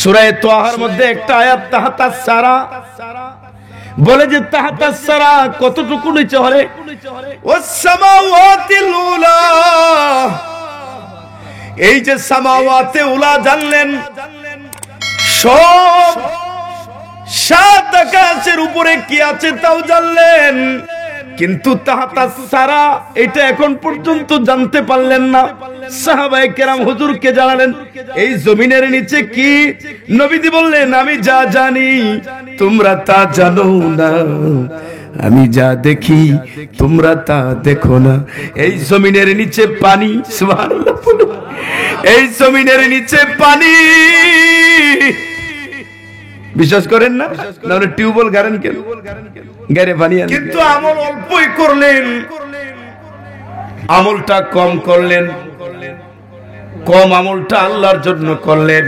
সূরা তাহার মধ্যে একটা আয়াত তাহতাস সারা বলে যে তাহতাস সারা কতটুকু নিচে হলে ওয়াস সামাওয়াতিল উলা, এই যে সামাওয়াতে উলা জানলেন সব সাত আকাশের উপরে কি আছে তাও জানলেন, কিন্তু তাহতাস সারা এটা এখন পর্যন্ত জানতে পারলেন না। সাহাবায়ে কেরাম হুজুরকে জানালেন এই জমিনের নিচে কি? নবীজি বললেন আমি যা জানি তোমরা তা জানো না, আমি যা দেখি তোমরা তা দেখো না। এই জমিনের নিচে পানি, সুবহানাল্লাহ, এই জমিনের নিচে পানি, বিশ্বাস করেন না? নাহলে টিউবওয়েল গারেন কেন? গারে পানি আনেন। কিন্তু আমল অল্পই করলেন, আমলটা কম করলেন, কম আমলটা আল্লাহর জন্য করলেন,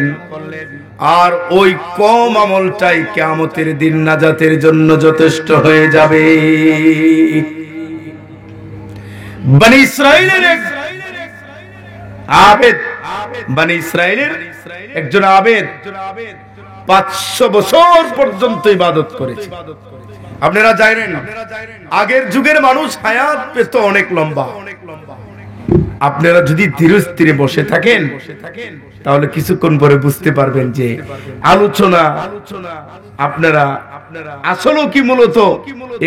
আর ওই কম আমলটাই কিয়ামতের দিন নাজাতের জন্য যথেষ্ট হয়ে যাবে। বনি ইসরাইলের আবেদ, বনি ইসরাইলের একজন আবেদ 500 বছর পর্যন্ত ইবাদত করেছে। আপনারা জানেন আগের যুগের মানুষ হায়াত পেত অনেক লম্বা। আপনারা যদি ধীরে স্থিরে বসে থাকেন তাহলে কিছুক্ষণ পরে বুঝতে পারবেন যে আলোচনা আপনারা আসলে কি মূলত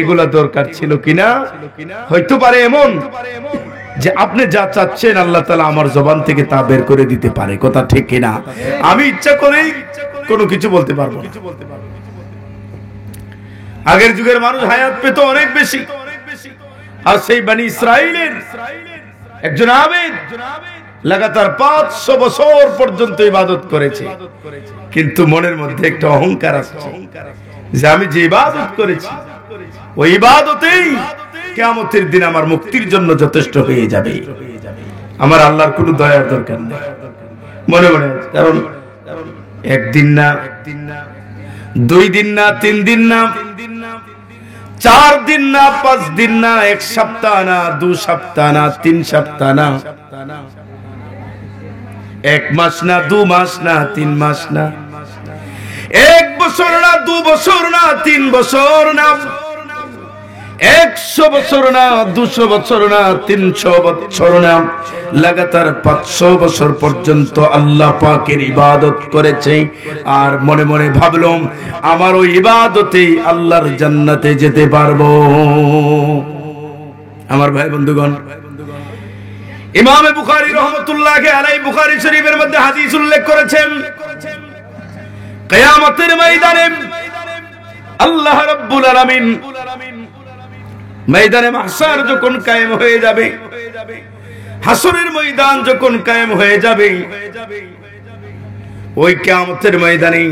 এগুলা দরকার ছিল কিনা। হয়তো পারে এমন যে আপনি যা চাচ্ছেন আল্লাহ তাআলা আমার জবান থেকে তা বের করে দিতে পারে, কথা ঠিক কিনা? আমি ইচ্ছা করেই কোনো কিছু বলতে পারবো না। আগের যুগের মানুষ হায়াত পেত অনেক বেশি, আর সেই বনি ইসরাইলের একজন আবেদ লাগাতার 500 বছর পর্যন্ত ইবাদত করেছে, কিন্তু মনের মধ্যে একটা অহংকার আসছে যে আমি যে ইবাদত করেছি ওই ইবাদতেই কিয়ামতের দিন আমার মুক্তির জন্য যথেষ্ট হয়ে যাবে, আমার আল্লাহর কোনো দয়ার দরকার নেই। মনে মনে কারণ একদিন না, 2 দিন না, 3 দিন না, 4 দিন না, 5 দিন না, 1 সপ্তাহ না, 2 সপ্তাহ না, 3 সপ্তাহ না, 1 মাস না, 2 মাস না, 3 মাস না, 1 বছর না, 2 বছর না, 3 বছর না, 100 বছর না, 200 বছর না, 300 বছর না, লাগাতার 500 বছর পর্যন্ত আল্লাহ পাকের ইবাদত করেছে। আর মনে মনে ভাবলাম আমার ওই ইবাদতে আল্লাহর জান্নাতে যেতে পারবো। আমার ভাই বন্ধুগণ, ইমাম বুখারী রাহমাতুল্লাহি আলাইহি বুখারী শরীফের মধ্যে হাদিস উল্লেখ করেছেন, কিয়ামতের ময়দানে আল্লাহ রাব্বুল আলামিন ময়দানে মাহশার যখন কায়েম হয়ে যাবে, হাসরের ময়দান যখন কায়েম হয়ে যাবে, ওই কিয়ামতের ময়দানে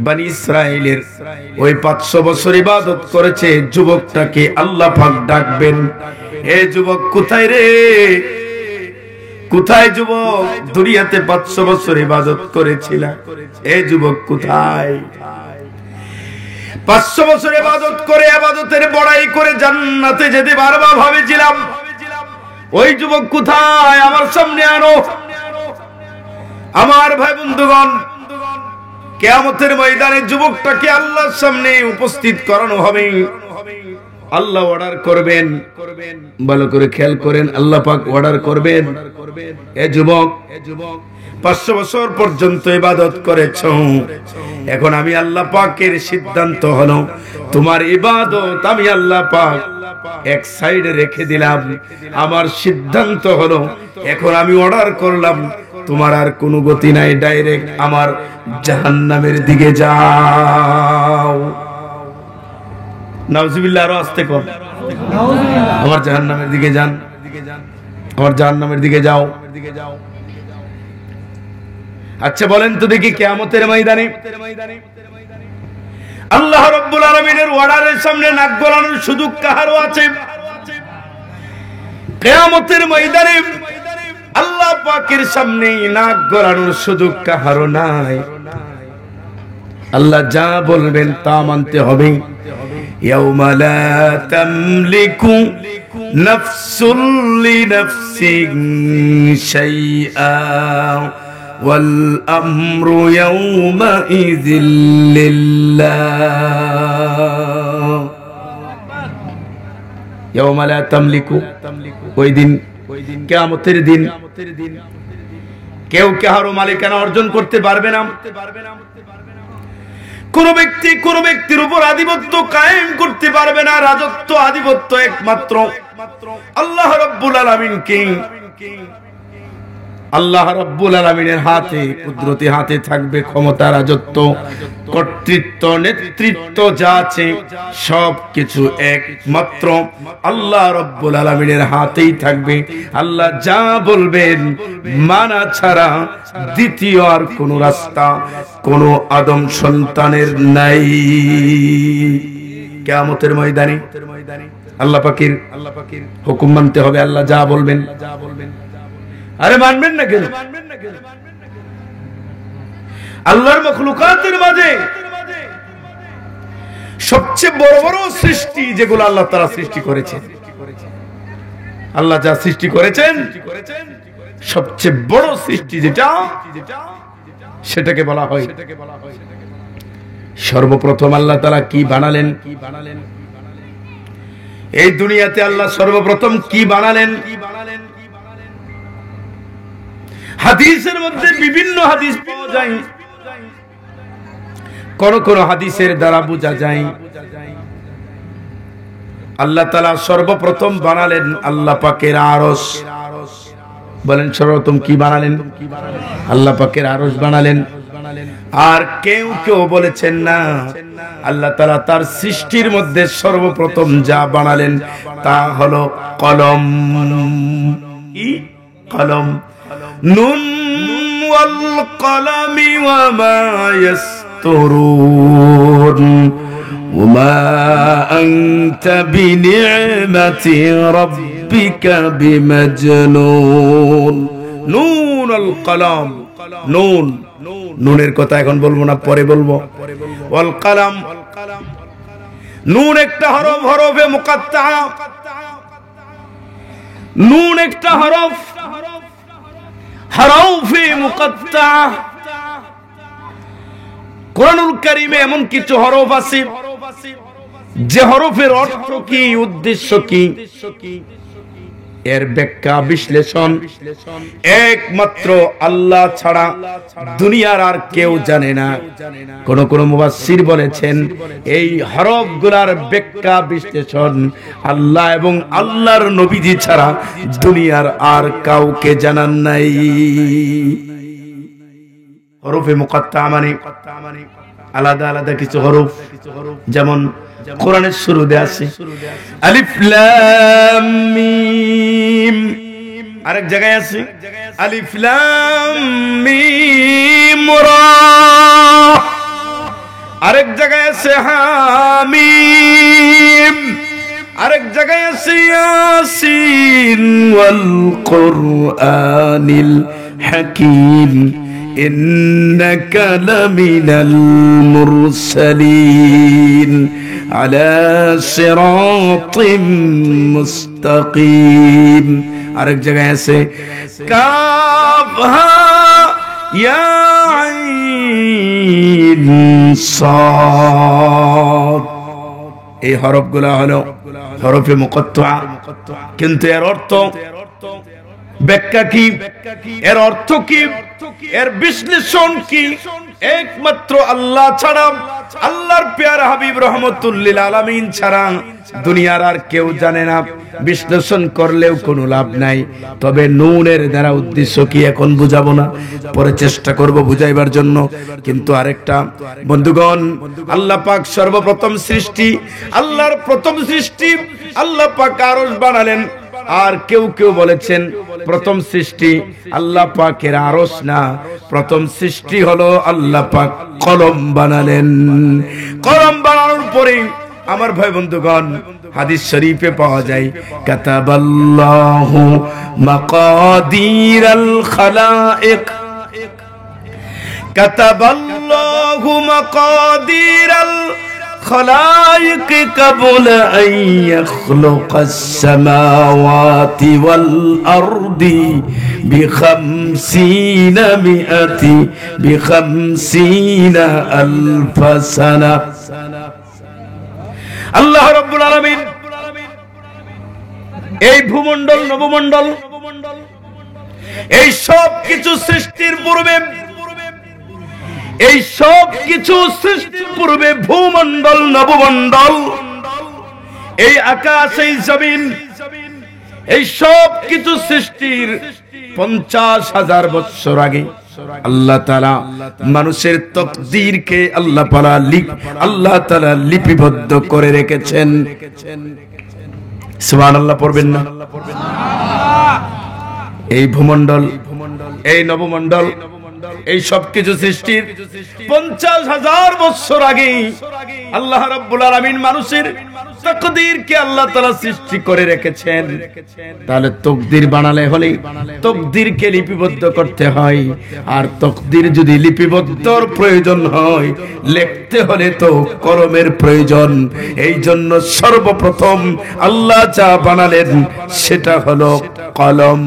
বনি ইসরাইলের ওই 500 বছর ইবাদত করেছে যুবকটাকে আল্লাহ পাক ডাকবেন, এ যুবক কোথায় রে? কোথায় যুবক? দুনিয়াতে 500 বছর ইবাদত করেছিলা, এ যুবক কোথায়? 500 বছর ইবাদত করে ইবাদতের বড়াই করে জান্নাতে যেতে পারবা ভাবেছিলাম, ওই যুবক কোথায়? আমার সামনে আনো। আমার ভাই বন্ধুগণ, কিয়ামতের ময়দানে যুবকটাকে আল্লাহর সামনে উপস্থিত করানো হবে। আল্লাহ অর্ডার করবেন, ভালো করে খেয়াল করেন, আল্লাহ পাক অর্ডার করবেন, এ যুবক 500 বছর পর্যন্ত ইবাদত করেছো, এখন আমি আল্লাহ পাকের সিদ্ধান্ত হলো তোমার ইবাদত আমি আল্লাহ পাক এক সাইডে রেখে দিলাম। আমার সিদ্ধান্ত হলো এখন আমি অর্ডার করলাম তোমার আর কোনো গতি নাই, ডাইরেক্ট আমার জাহান্নামের দিকে যাও। নাউজুবিল্লাহ, আরো আস্তে কর, আমার জাহান্নামের দিকে যান, আমার জাহান্নামের দিকে যাও। আচ্ছা বলেন তো দেখি, কিয়ামতের ময়দানে আল্লাহ রাব্বুল আলামিনের অর্ডারের সামনে নাক গলানোর সুযোগ কারও আছে? কিয়ামতের ময়দানে আল্লাহ পাকের সামনে নাক গলানোর সুযোগ কারও নাই। আল্লাহ যা বলবেন তা মানতে হবে। ইয়াউমা লা তামলিকু নাফসুল লিনাফসিন শাইআ ওয়াল আমরু ইয়াউমাইযিল লিল্লাহ। ইয়াউমা লা তামলিকু, ওই দিন, কিয়ামতের দিন কেউ কারো মালিকানা অর্জন করতে পারবে না। কোন ব্যক্তি কোন ব্যক্তির উপর আধিপত্য কায়েম করতে পারবে না। রাজত্ব, আধিপত্য একমাত্র আল্লাহ রাব্বুল আলামিনকে, আল্লাহ রাব্বুল আলামিনের হাতে, কুদরতি হাতে থাকবে ক্ষমতা, রাজত্ব, কর্তৃত্ব, নেতৃত্ব যা আছে সবকিছু একমাত্র আল্লাহ রাব্বুল আলামিনের হাতেই থাকবে। আল্লাহ যা বলবেন মানা ছাড়া দ্বিতীয় আর কোন রাস্তা কোন আদম সন্তানের নাই। কিয়ামতের ময়দানে আল্লাহ পাকের হুকুম মানতে হবে। আল্লাহ যা বলবেন, আরে মানবেন না কেন? আল্লাহর মাখলুকাতের মাঝে সবচেয়ে বড় বড় সৃষ্টি যেগুলো আল্লাহ তাআলা সৃষ্টি করেছেন, আল্লাহ যা সৃষ্টি করেছেন সবচেয়ে বড় সৃষ্টি যেটা, সেটাকে বলা হয় সর্বপ্রথম আল্লাহ তাআলা কি বানালেন। এই দুনিয়াতে আল্লাহ সর্বপ্রথম কি বানালেন? হাদিসের মধ্যে বিভিন্ন হাদিস পাওয়া যায়, কোন কোন হাদিসের দ্বারা বোঝা যায় আল্লাহ তাআলা সর্বপ্রথম বানালেন আল্লাহ পাকের আরশ। বলেন সর্বপ্রথম কি বানালেন? আল্লাহ পাকের আরশ বানালেন। আর কেউ কেউ বলেছেন না, আল্লাহ তাআলা তার সৃষ্টির মধ্যে সর্বপ্রথম যা বানালেন তা হলো কলম। কলম, নুন ওয়াল কলামি ওয়া মা ইয়াসতুরুন ওয়া আনতা বিনি'মাতি রাব্বিকা বিমাজনুন। নুন আল কলম, নুন, নুনের কথা এখন বলবো না, পরে বলবো। ওয়াল কলম, নুন একটা হরফ, হরফে মুকাত্তা। নুন একটা হরফ, হরফে মুকাত্তা। কোরআনুল কারীমে এমন কিছু হরফ আছে যে হরফের অর্থ কি, উদ্দেশ্য কি, এর ব্যাখ্যা বিশ্লেষণ একমাত্র আল্লাহ ছাড়া দুনিয়ার আর কেউ জানে না। কোন কোন মুফাসসির বলেছেন এই হরফগুলার ব্যাখ্যা বিশ্লেষণ আল্লাহ এবং আল্লাহর নবীজি ছাড়া দুনিয়ার আর কাউকে জানান নাই। হরফে মুকাত্তা মানে আলাদা আলাদা কিছু হরফ, যেমন কোরআনের শুরুতে আছে আলিফ লাম মিম, আরেক জায়গায় আছে আলিফ লাম মিম রা, আরেক জায়গায় আছে হামিম, আরেক জায়গায় আছে ইয়াসিন ওয়াল কুরআনিল হাকীম ইন্নাকা লামিনাল মুরসালিন আলা সিরাতিম মুস্তাকিম। আরেক জায়গায় আছে কাফ হা ইয়া আইন সাদ। এই হরফগুলো হলো হরফে মুকাত্তা, কিন্তু এর অর্থ ব্যাখ্যা কি, এর অর্থ কি, এর বিশ্লেষণ কি একমাত্র আল্লাহ ছাড়া, আল্লাহর পেয়ারা হাবিব রাহমাতুল লিল আলামিন ছাড়া দুনিয়ার আর কেউ জানে না। বিশ্লেষণ করলেও কোনো লাভ নাই। তবে নুনের দ্বারা উদ্দেশ্য কি এখন বুঝাবো না, পরে চেষ্টা করব বুঝাইবার জন্য। কিন্তু আরেকটা বন্ধুগণ, আল্লাহ পাক সর্বপ্রথম সৃষ্টি, আল্লাহর প্রথম সৃষ্টি আল্লাহ পাক আরশ বানালেন। আর কেউ কেউ বলেছেন প্রথম সৃষ্টি আল্লাহ পাকের আরশ না, প্রথম সৃষ্টি হলো আল্লাহ পাক কলম বানালেন। কলম বানানোর পরে আমার ভাই বন্ধুগণ হাদিস শরীফে পাওয়া যায় কাতাবাল্লাহু মাকাদিরাল খালাইক, কাতাবাল্লাহু মাকাদিরাল خلائق قبل أن يخلق السماوات والأرض বিখামসিনা মিআতি বিখামসিনা আলফা সানা। আল্লাহ রাব্বুল আলামিন এই ভূমণ্ডল নবমণ্ডল এই সব কিছু সৃষ্টির পূর্বে, এই সব কিছু সৃষ্টির পূর্বে ভূমণ্ডল নবমণ্ডল, এই আকাশ এই জমিন, এই সব কিছু সৃষ্টির 50,000 বছর আগে আল্লাহ তাআলা মানুষের তকদীরকে আল্লাহ তাআলা লিপিবদ্ধ করে রেখেছেন। সুবহানাল্লাহ পড়বেন না? এই ভূমণ্ডল, এই নবমণ্ডল, এই সব কিছু সৃষ্টির 50,000 বছর আগে আল্লাহ রাব্বুল আলামিন মানুষের তকদীরকে আল্লাহ তাআলা সৃষ্টি করে রেখেছেন। তাহলে তকদীর বানালে হলে তকদীরকে লিপিবদ্ধ করতে হয়, আর তকদীর যদি লিপিবদ্ধর প্রয়োজন হয়, লিখতে হলে তো কলমের প্রয়োজন। এই জন্য সর্বপ্রথম আল্লাহ যা বানালেন সেটা হলো কলম।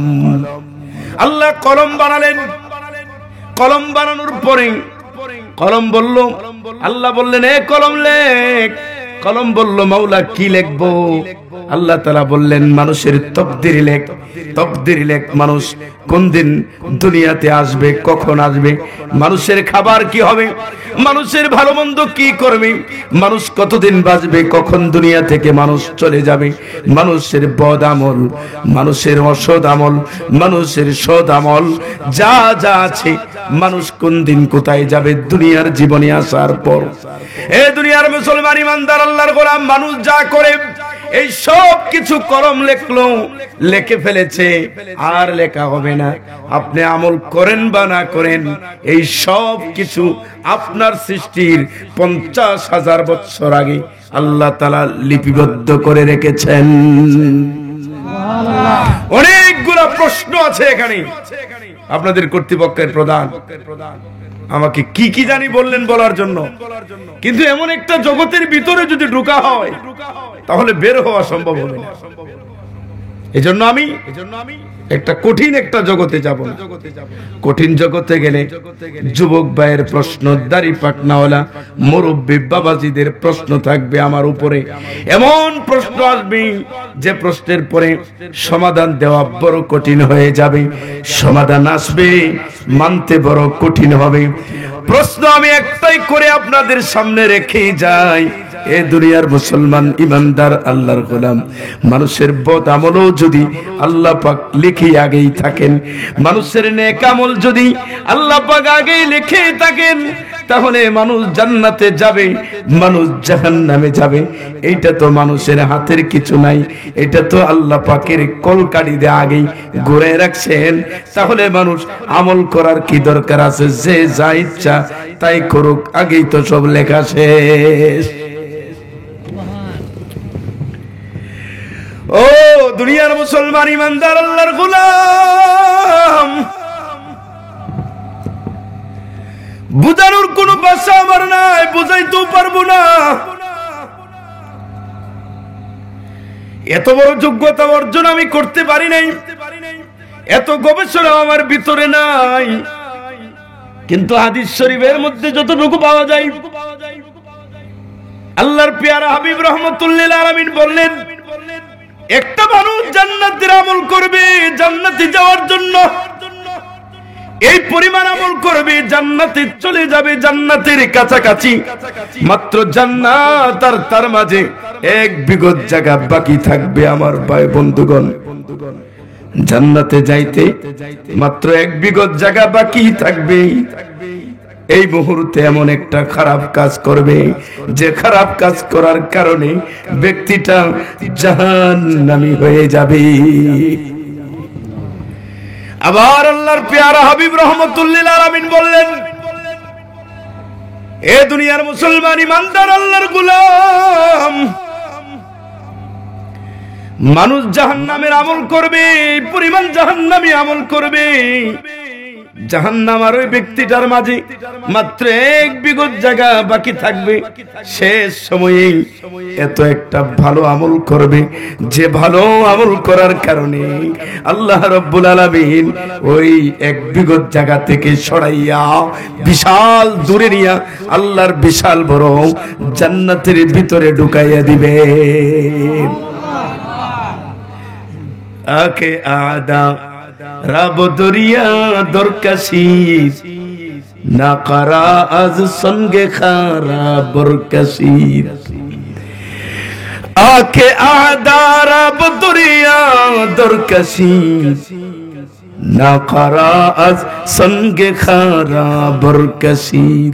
আল্লাহ কলম বানালেন। কলম বানানোর পরে কলম বলল, আল্লাহ বললেন এ কলম লেখ। কলম বলল মাওলা কি লিখবো? আল্লাহ তাআলা বললেন মানুষের তকদীর লেখ। তকদীর লেখ, মানুষ কোন দিন দুনিয়াতে আসবে, কখন আসবে, মানুষের খাবার কি হবে, মানুষের ভালো মন্দ কি করবে, মানুষ কতদিন বাঁচবে, কখন দুনিয়া থেকে মানুষ চলে যাবে, মানুষের বদ আমল, মানুষের অসৎ আমল, মানুষের সৎ আমল যা যা আছে, মানুষ কোন দিন কোথায় যাবে দুনিয়ার জীবনে আসার পর। এ দুনিয়ার মুসলমান ইমানদার আল্লাহর গোলাম, মানুষ যা করে এই সব কিছু কলম লিখলো, লিখে ফেলেছে, আর লেখা হবে না। আপনি আমল করেন বা না করেন, এই সব কিছু আপনার সৃষ্টির 50,000 বছর আগে আল্লাহ তাআলা লিপিবদ্ধ করে রেখেছেন। অনেকগুলো প্রশ্ন আছে এখানে। আপনাদের কর্তৃপক্ষের প্রধান আমাকে কি কি জানি বললেন বলার জন্য, কিন্তু এমন একটা জগতের ভিতরে যদি ঢোকা হয় তাহলে বের হওয়া সম্ভব হবে না। এজন্য আমি একটা কঠিন একটা জগতে যাব না। কঠিন জগতে গেলে যুবক ভাইয়ের প্রশ্ন, দাড়ি পাকনাওয়ালা মুরব্বি বাবাজিদের প্রশ্ন থাকবে আমার উপরে। এমন প্রশ্ন আসবে যে প্রশ্নের পরে সমাধান দেওয়া বড় কঠিন হয়ে যাবে। সমাধান আসবে, মানতে বড় কঠিন হবে। প্রশ্ন আমি একটাই করে আপনাদের সামনে রেখে যাই। এ দুনিয়ার মুসলমান ইমানদার আল্লাহর গোলাম, মানুষের বদ আমলও যদি আল্লাহ পাক লিখে আগেই থাকেন, মানুষের নেক আমল যদি আল্লাহ পাক আগেই লিখে থাকেন, তাহলে মানুষ জান্নাতে যাবে, মানুষ জাহান্নামে যাবে। এইটা তো মানুষের হাতের কিছু নাই, এটা তো আল্লাহ পাকের কলকাঠিতে আগেই গড়ে রাখছেন। তাহলে মানুষ আমল করার কি দরকার আছে? যে যা ইচ্ছা তাই করুক, আগেই তো সব লেখা শেষ। ও দুনিয়ার মুসলমান ইমানদার আল্লাহর গোলাম, বুঝানোর কোন ভাষা আমার নাই, বুঝাইতেও পারবো না। এত বড় যোগ্যতা অর্জন আমি করতে পারি নাই, এত গবেষণা আমার ভিতরে নাই। কিন্তু হাদিস শরীফের মধ্যে যতটুকু পাওয়া যায়, আল্লাহর পেয়ারা হাবিব রাহমাতুল্লিল আলামিন বললেন, একটা মানুষ জান্নাতের আমল করবে জান্নাতে যাওয়ার জন্য, এই পরিমাণ আমল করবে জান্নাতে চলে যাবে, জান্নাতের কাছাকাছি। মাত্র জান্নাত আর তার মাঝে 1 বিঘত জায়গা বাকি থাকবে। আমার ভাই বন্ধুগণ, জান্নাতে যাইতে মাত্র 1 বিঘত জায়গা বাকি থাকবে। এই মুহূর্তে এমন একটা খারাপ কাজ করবে যে খারাপ কাজ করার কারণে ব্যক্তিটা জাহান্নামী হয়ে যাবে। আবার আল্লাহর পেয়ারা হাবিব রাহমাতুল্লিল আলামিন বললেন, এ দুনিয়ার মুসলমান ইমানদার আল্লাহর গোলাম, মানুষ জাহান্নামের আমল করবে, পরিমাণ জাহান্নামী আমল করবে, জাহান্নাম আর ওই ব্যক্তিটার মাঝে মাত্র 1 বিঘত জায়গা বাকি থাকবে। শেষ সময়ে এত একটা ভালো আমল করবে, যে ভালো আমল করার কারণে আল্লাহ রাব্বুল আলামিন ওই 1 বিঘত জায়গা থেকে সরাইয়া বিশাল দূরে নিয়া আল্লাহর বিশাল বড় জান্নাতের ভিতরে ঢুকাইয়া দিবে। আকে আদা রাব দরিয়া দরকাশির না কারা আজ সঙ্গে খারা বরকাশির। আকে আদা রাব দরিয়া দরকাশির না কারা আজ সঙ্গে খারা বরকাশির।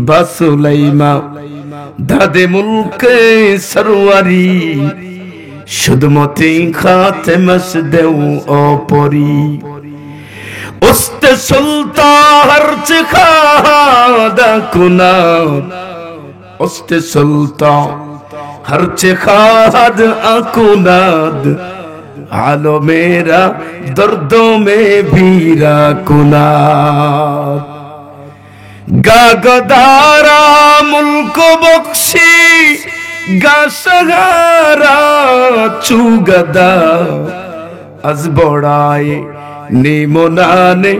বাসুলাইমা দাদে মুলকে সরওয়ারি শুধুমতি খাতে মস দেও অপরি। উস্তে সুলতান হরচ খাদা কুনা উস্তে সুলতান হরচ খাদ আকুনাদ আলো মেরা দর্দো মে ভীরা কুনাদ। গাগদারা মুলক বখশি গাসগারা চুগদা আজ বড়ায়ে নিমনানে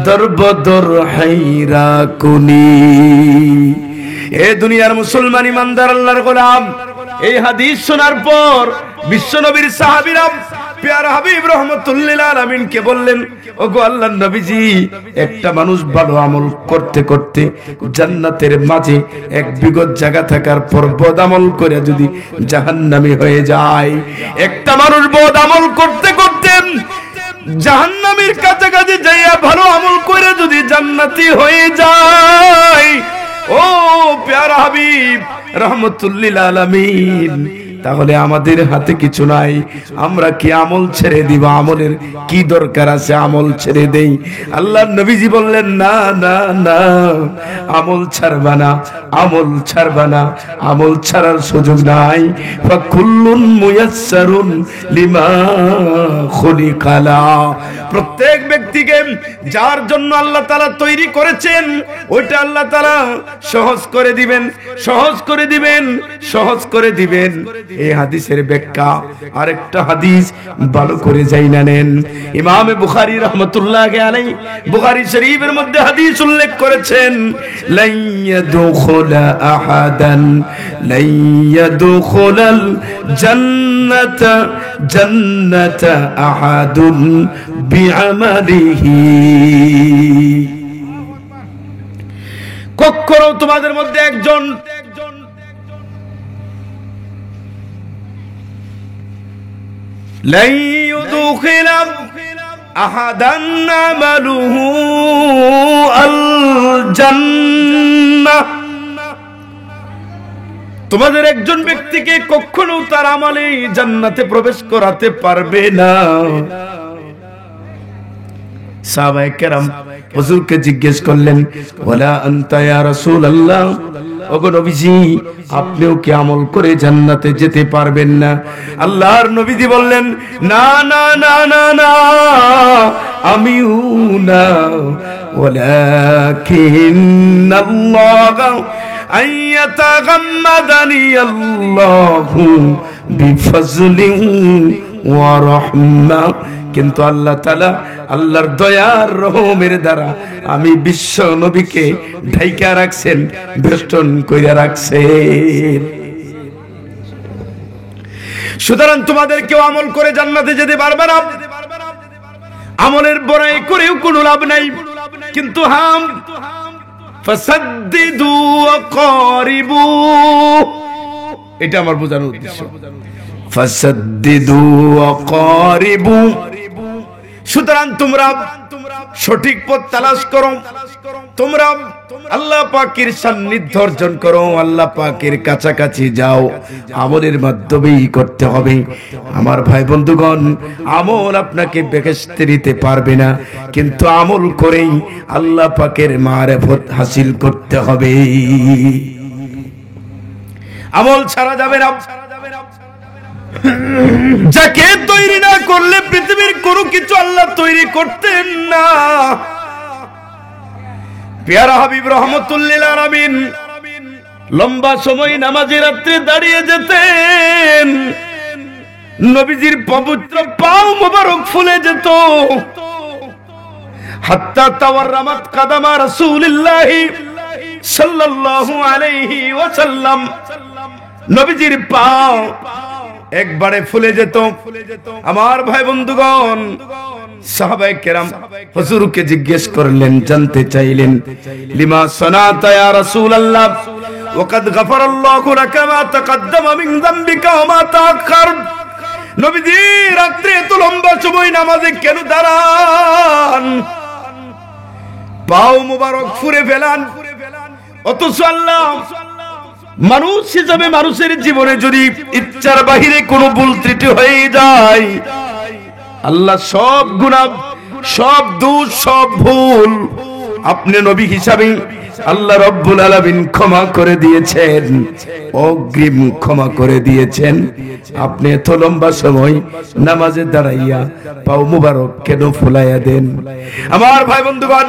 দরবদর হাইরা কুনি। এ দুনিয়ার মুসলমান ইমানদার আল্লাহর গোলাম, এই হাদিস শোনার পর বিশ্বনবীর সাহাবীরা প্যারা হাবিব রহমাতুল্লিল আলামিনকে বললেন, ওগো আল্লাহর নবীজি, একটা মানুষ ভালো আমল করতে করতে জান্নাতের মাঝে 1 বিঘত জায়গা থাকার পর বদ আমল করে যদি জাহান্নামী হয়ে যায়, একটা মানুষ বদ আমল করতে করতে জাহান্নামীর কাছাকাছি যাইয়া ভালো আমল করে যদি জান্নাতি হয়ে যায়, ও প্যারা হাবিব রহমাতুল্লিল আলামিন, তাহলে আমাদের হাতে কিছু নাই। আমরা কি আমল ছেড়ে দিব? আমলের কি দরকার আছে? আমল ছেড়ে দেই? আল্লাহর নবীজি বললেন, না না না, আমল ছাড়বা না, আমল ছাড়বা না, আমল ছাড়ার সুযোগ নাই। ফাকুল্লুন মুয়াসসারুন লিমা খুলিকা লা। প্রত্যেক ব্যক্তিকে যার জন্য আল্লাহ তাআলা তৈরি করেছেন ওইটা আল্লাহ তাআলা সহজ করে দিবেন, সহজ করে দিবেন, সহজ করে দিবেন। এই হাদিসের ব্যাখ্যা আরেকটা হাদিস ভালো করে যাইনা নেন। ইমাম বুখারী রাহমাতুল্লাহি আলাইহি বুখারী শরীফের মধ্যে হাদিস উল্লেখ করেছেন, লা ইয়াদখুলা আহাদান লা ইয়াদখুলাল জান্নাতা জান্নাতা আহাদুন বিআমালিহি। কখনো তোমাদের মধ্যে একজন لا يدخل أحدا عمله الجنة। তোমাদের একজন ব্যক্তিকে কখনো তার আমলে জান্নাতে প্রবেশ করাতে পারবে না। সাহাবায়ে কেরাম হুজুরকে জিজ্ঞেস করলেন, ওয়ালা আনতা ইয়া রাসূলুল্লাহ, ওগো নবীজি, আপনিও কি আমল করে জান্নাতে যেতে পারবেন না? আল্লাহর নবীজি বললেন, না না না না না, আমিও না, ওয়ালাকিন্নাল্লাহ আইয়াতাগাম্মাদানি আল্লাহু বিফজলিন ওয়া রাহমা। কিন্তু আল্লাহ তাআলা আল্লাহর দয়ার রহমের দ্বারা আমি বিশ্ব নবীকে ঢাইকা রাখছেন, বেষ্টন কইরা রাখছেন। সুতরাং তোমাদের কেউ আমল করে জান্নাতে যেতে পারবে না। আমলের বড়াই করেও কোনো লাভ নাই। কিন্তু হাম ফাসাদ্দিদু ওয়া কারিবু, এটা আমার বোঝানোর উদ্দেশ্য। ফাসাদ্দিদু ওয়া কারিবু, সুতরাং তোমরা সঠিক পথ তালাশ করো, তোমরা আল্লাহ পাকের সান্নিধ্য অর্জন করো, আল্লাহ পাকের কাছাকাছি যাও। আমলের মাধ্যমেই করতে হবে। আমার ভাই বন্ধুগণ, আমল আপনাকে বেহেশতে দিতে পারবে না, কিন্তু আমল করেই আল্লাহ পাকের মারিফত হাসিল করতে হবে। আমল ছাড়া যাবে না। যাকে তৈরি না করলে পৃথিবীর কোনো কিছু আল্লাহ তৈরি করতেন না। পেয়ারা হাবিব রহমতুল্লিল আলামিন লম্বা সময় নামাজে রাত্রে দাঁড়িয়ে যেতেন। নবীজির পবিত্র পাও মোবারক ফুলে যেত। হাত্তা তাওয়াররামাত কাদামা রাসূলুল্লাহি সাল্লাল্লাহু আলাইহি ওয়াসাল্লাম, নবীজির পাও একবারে ফুলে যেত। আমার ভাই বন্ধুগণ, সাহাবায়ে কেরাম হুজুরকে জিজ্ঞেস করলেন, জানতে চাইলেন, লিমা সানাতা ইয়া রাসূলুল্লাহ ওয়াকাদ গাফারাল্লাহু লাকা মা তাকাদ্দামা মিন যামবিকা ওয়া মা তাআখার। নবীজি রাত্রে এত লম্বা সময় নামাজে কেন দাঁড়ান, পাও মুবারক ফুলে ফেলান? অথচ আল্লাহ মানুষ হিসাবে মানুষের জীবনে যদি ইচ্ছার বাহিরে কোনো ভুল ত্রুটি হয়ে যায়, আল্লাহ সব গুনাহ, সব দোষ, সব ভুল আপনি নবী হিসাবে আল্লাহ রব্বুল আলামিন ক্ষমা করে দিয়েছেন, অগ্রিম ক্ষমা করে দিয়েছেন। আপনি এত লম্বা সময় নামাজে দাঁড়াইয়া পাও মুবারক কেন ফুলাইয়া দেন? আমার ভাই বন্ধুগণ,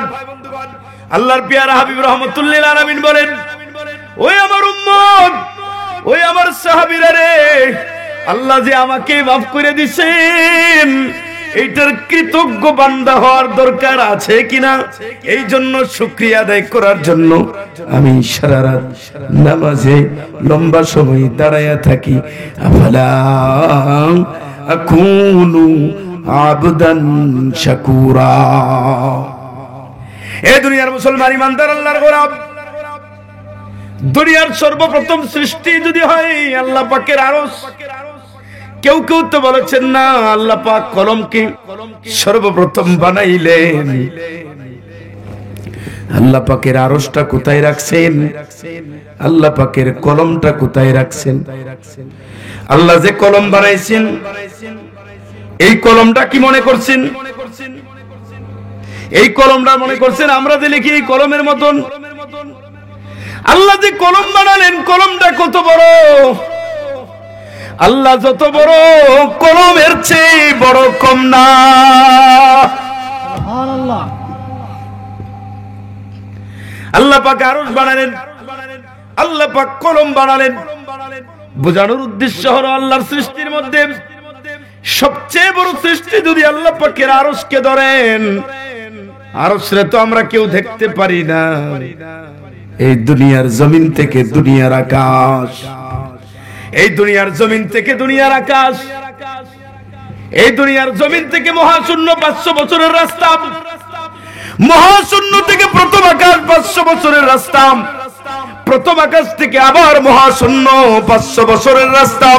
আল্লাহর পেয়ারা হাবিব রহমতুল্লিল আলামিন বলেন, ওই আমার উম্মত, ওই আমার সাহাবীরা রে, আল্লাহ যে আমাকে মাফ করে দিয়েছেন, এইটার কৃতজ্ঞ বান্দা হওয়ার দরকার আছে কিনা? এই জন্য শুকরিয়া আদায় করার জন্য আমি সারা রাত নামাজে লম্বা সময় দাঁড়ায়া থাকি। আফালা আকুনু আবদান শাকুরা। এই দুনিয়ার মুসলমান ইমানদার আল্লাহর গোলাম, দুনিয়ার সর্বপ্রথম সৃষ্টি যদি হয় আল্লাহ পাকের আরশ, কেউ কেউ তো বলেছেন না, আল্লাহ পাক কলমকে সর্বপ্রথম বানাইলেন। আল্লাহ পাকের আরশটা কোথায় রাখছেন? আল্লাহ পাকের কলমটা কোথায় রাখছেন? আল্লাহ যে কলম বানাইছেন, এই কলমটা কি মনে করছেন? এই কলমটা মনে করছেন আমরা যে লিখি এই কলমের মতন? আল্লাহ যে কলম বানালেন, কলমটা কত বড়! আল্লাহ যত বড়, কলমের চেয়ে বড় কম না। আল্লাহ পাক আরশ বানালেন, আল্লাহ পাক কলম বানালেন। বোঝানোর উদ্দেশ্য হলো আল্লাহর সৃষ্টির মধ্যে সবচেয়ে বড় সৃষ্টি যদি আল্লাহ পাকের আরশকে ধরেন, আরশরে তো আমরা কেউ দেখতে পারি না। এই দুনিয়ার জমিন থেকে দুনিয়ার আকাশ, এই দুনিয়ার জমিন থেকে দুনিয়ার আকাশ, এই দুনিয়ার জমিন থেকে মহাশূন্য 500 বছরের রাস্তা, মহাশূন্য থেকে প্রথম আকাশ 500 বছরের রাস্তা, প্রথম আকাশ থেকে আবার মহাশূন্য 500 বছরের রাস্তা,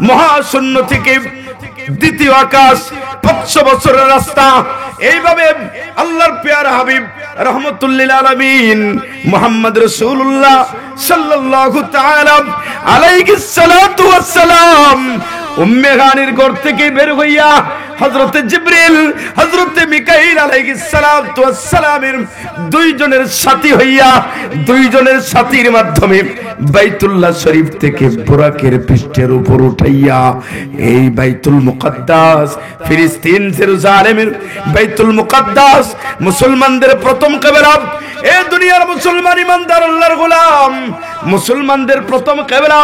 মহাশূন্য থেকে দ্বিতীয় আকাশ 500 বছরের রাস্তা। এইভাবে আল্লাহর পেয়ারা হাবিব রহমতুল্লিল আলামিন মুহাম্মদ রাসূলুল্লাহ সাল্লাল্লাহু তাআলা আলাইহিস সালাতু ওয়াস সালাম উম্মে হানির ঘর থেকে বের হইয়া হযরতে জিবরিল, হযরতে মিকাইল আলাইহিস সালাতু ওয়াস সালামের দুইজনের সাথী হইয়া, দুইজনের সাথীর মাধ্যমে বাইতুল্লাহ শরীফ থেকে বুরাকের পৃষ্ঠের উপর উঠাইয়া এই বাইতুল মুকদ্দাস, ফিলিস্তিন জেরুজালেমের বাইতুল মুকদ্দাস, মুসলমানদের প্রথম কিবলা, এই দুনিয়ার মুসলমান ইমানদার আল্লাহর গোলাম, মুসলমানদের প্রথম কিবলা,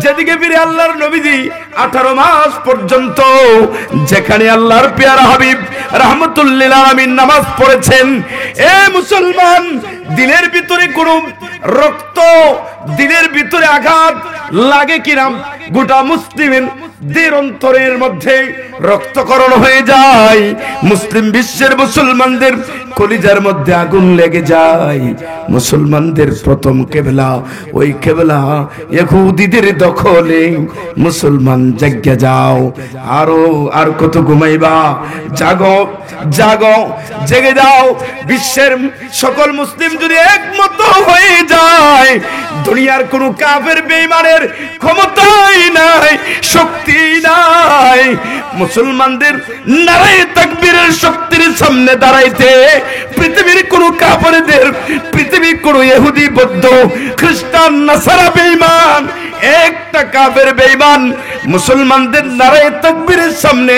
যেদিকে ফিরে আল্লাহর নবীজি 18 মাস পর্যন্ত যেখানে আল্লাহর পেয়ারা হাবিব রাহমাতুল্লিল আলামিন নামাজ পড়েছেন। এ মুসলমান, দিলের ভিতরে কোনো রক্ত, দিলের ভিতরে আঘাত লাগে কিনা, গোটা মুসলিমের দিল অন্তরের মধ্যে রক্তকরণ হয়ে যায়। মুসলিম বিশ্বের মুসলমানদের কলিজার মধ্যে আগুন লেগে যায়। মুসলমানদের প্রথম কিবলা, ওই কিবলা ইহুদিদের দখলে। মুসলমান জাগিয়া যাও, আর কত ঘুমাইবা? জাগো, জাগো, জেগে যাও। বিশ্বের সকল মুসলিম যদি একমত হয়ে যায়, দুনিয়ার কোন কাফের বেঈমানের ক্ষমতাই নাই, শক্তি নাই মুসলমানদের নারায়ে তাকবীরের শক্তির সামনে দাঁড়াইতে। পৃথিবীর কোন কাফেরদের, পৃথিবীর কোন ইহুদি, বৌদ্ধ, খ্রিস্টান, নাসারা বেঈমান, একটা কাফের বেঈমান মুসলমানদের নারায়ে তাকবীরের সামনে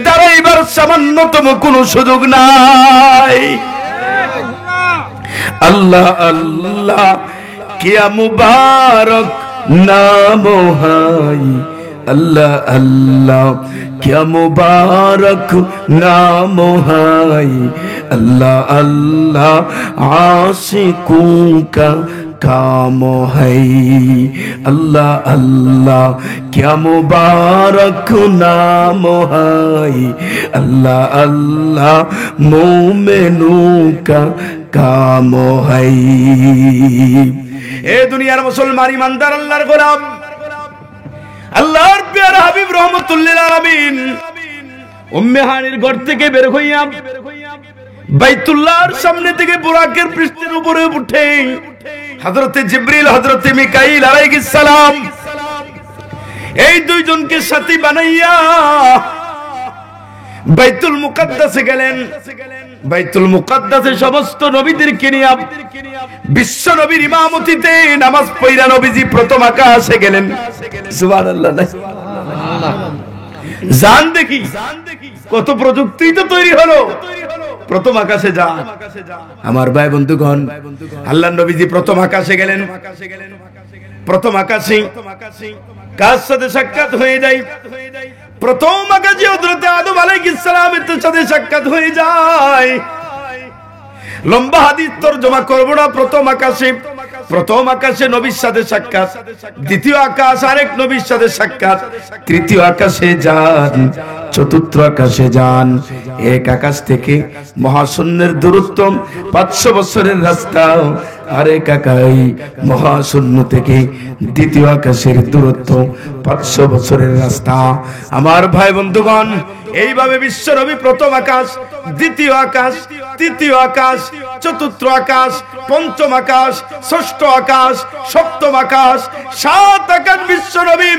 দাঁড়াইবার সামান্যতম কোনো সুযোগ নাই। আল্লাহ আল্লাহ কিয়া মুবারক নাম হাই, আল্লাহ আল্লাহ क्या मुबारक नाम है, अल्लाह अल्लाह आशिकों का काम है, अल्लाह अल्लाह क्या मुबारक नाम है, अल्लाह अल्लाह मोमिनों का काम है। ए दुनियार मुसलमान ईमानदार अल्लाहर गोलाम, আল্লাহর প্যারা হাবিব রহমাতুল্লিল আলামিন উম্মে হানির ঘর থেকে বের হইয়া বাইতুল্লাহর সামনে থেকে বুরাকের পৃষ্ঠের উপরে উঠে হযরতে জিবরিল হযরতে মিকাইল আলাইহিস সালাম এই দুইজনকে সাথী বানাইয়া বাইতুল মুকাদ্দাসে গেলেন। বাইতুল মুকাদ্দাসে সমস্ত নবীদেরকে নিয়ে বিশ্ব নবীর ইমামতিতে নামাজ পড়া নবীজি প্রথম আকাশে গেলেন। সুবহানাল্লাহ। জান দেখি কত প্রযুক্তি তো তৈরি হলো, প্রথম আকাশে যা। আমার ভাই বন্ধুগণ, আল্লাহর নবীজি প্রথম আকাশে গেলেন। প্রথম আকাশে কার সাথে সাক্ষাৎ হয়ে যায়? প্রথম আকাশে হযরত আদম আলাইহিস সালামের সাথে সাক্ষাৎ হয়ে যায়। লম্বা হাদিস তরজমা করব না। প্রথম আকাশে নবীর সাথে সাক্ষাৎ, দ্বিতীয় আকাশ আরেক নবীর সাথে সাক্ষাৎ, তৃতীয় আকাশে যান, চতুর্থ আকাশে যান। এক আকাশ থেকে মহাশূন্যের দূরত্ব 500 বছরের রাস্তা, আরেক আকাশ মহাশূন্য থেকে দ্বিতীয় আকাশের দূরত্ব 500 বছরের রাস্তা। আমার ভাই বন্ধুগণ, এইভাবে বিশ্ব নবী প্রথম আকাশ, দ্বিতীয় আকাশ, তৃতীয় আকাশ, চতুর্থ আকাশ, পঞ্চম আকাশ, ষষ্ঠ আকাশ, সপ্তম আকাশ, 7 আকাশ বিশ্ব নবী,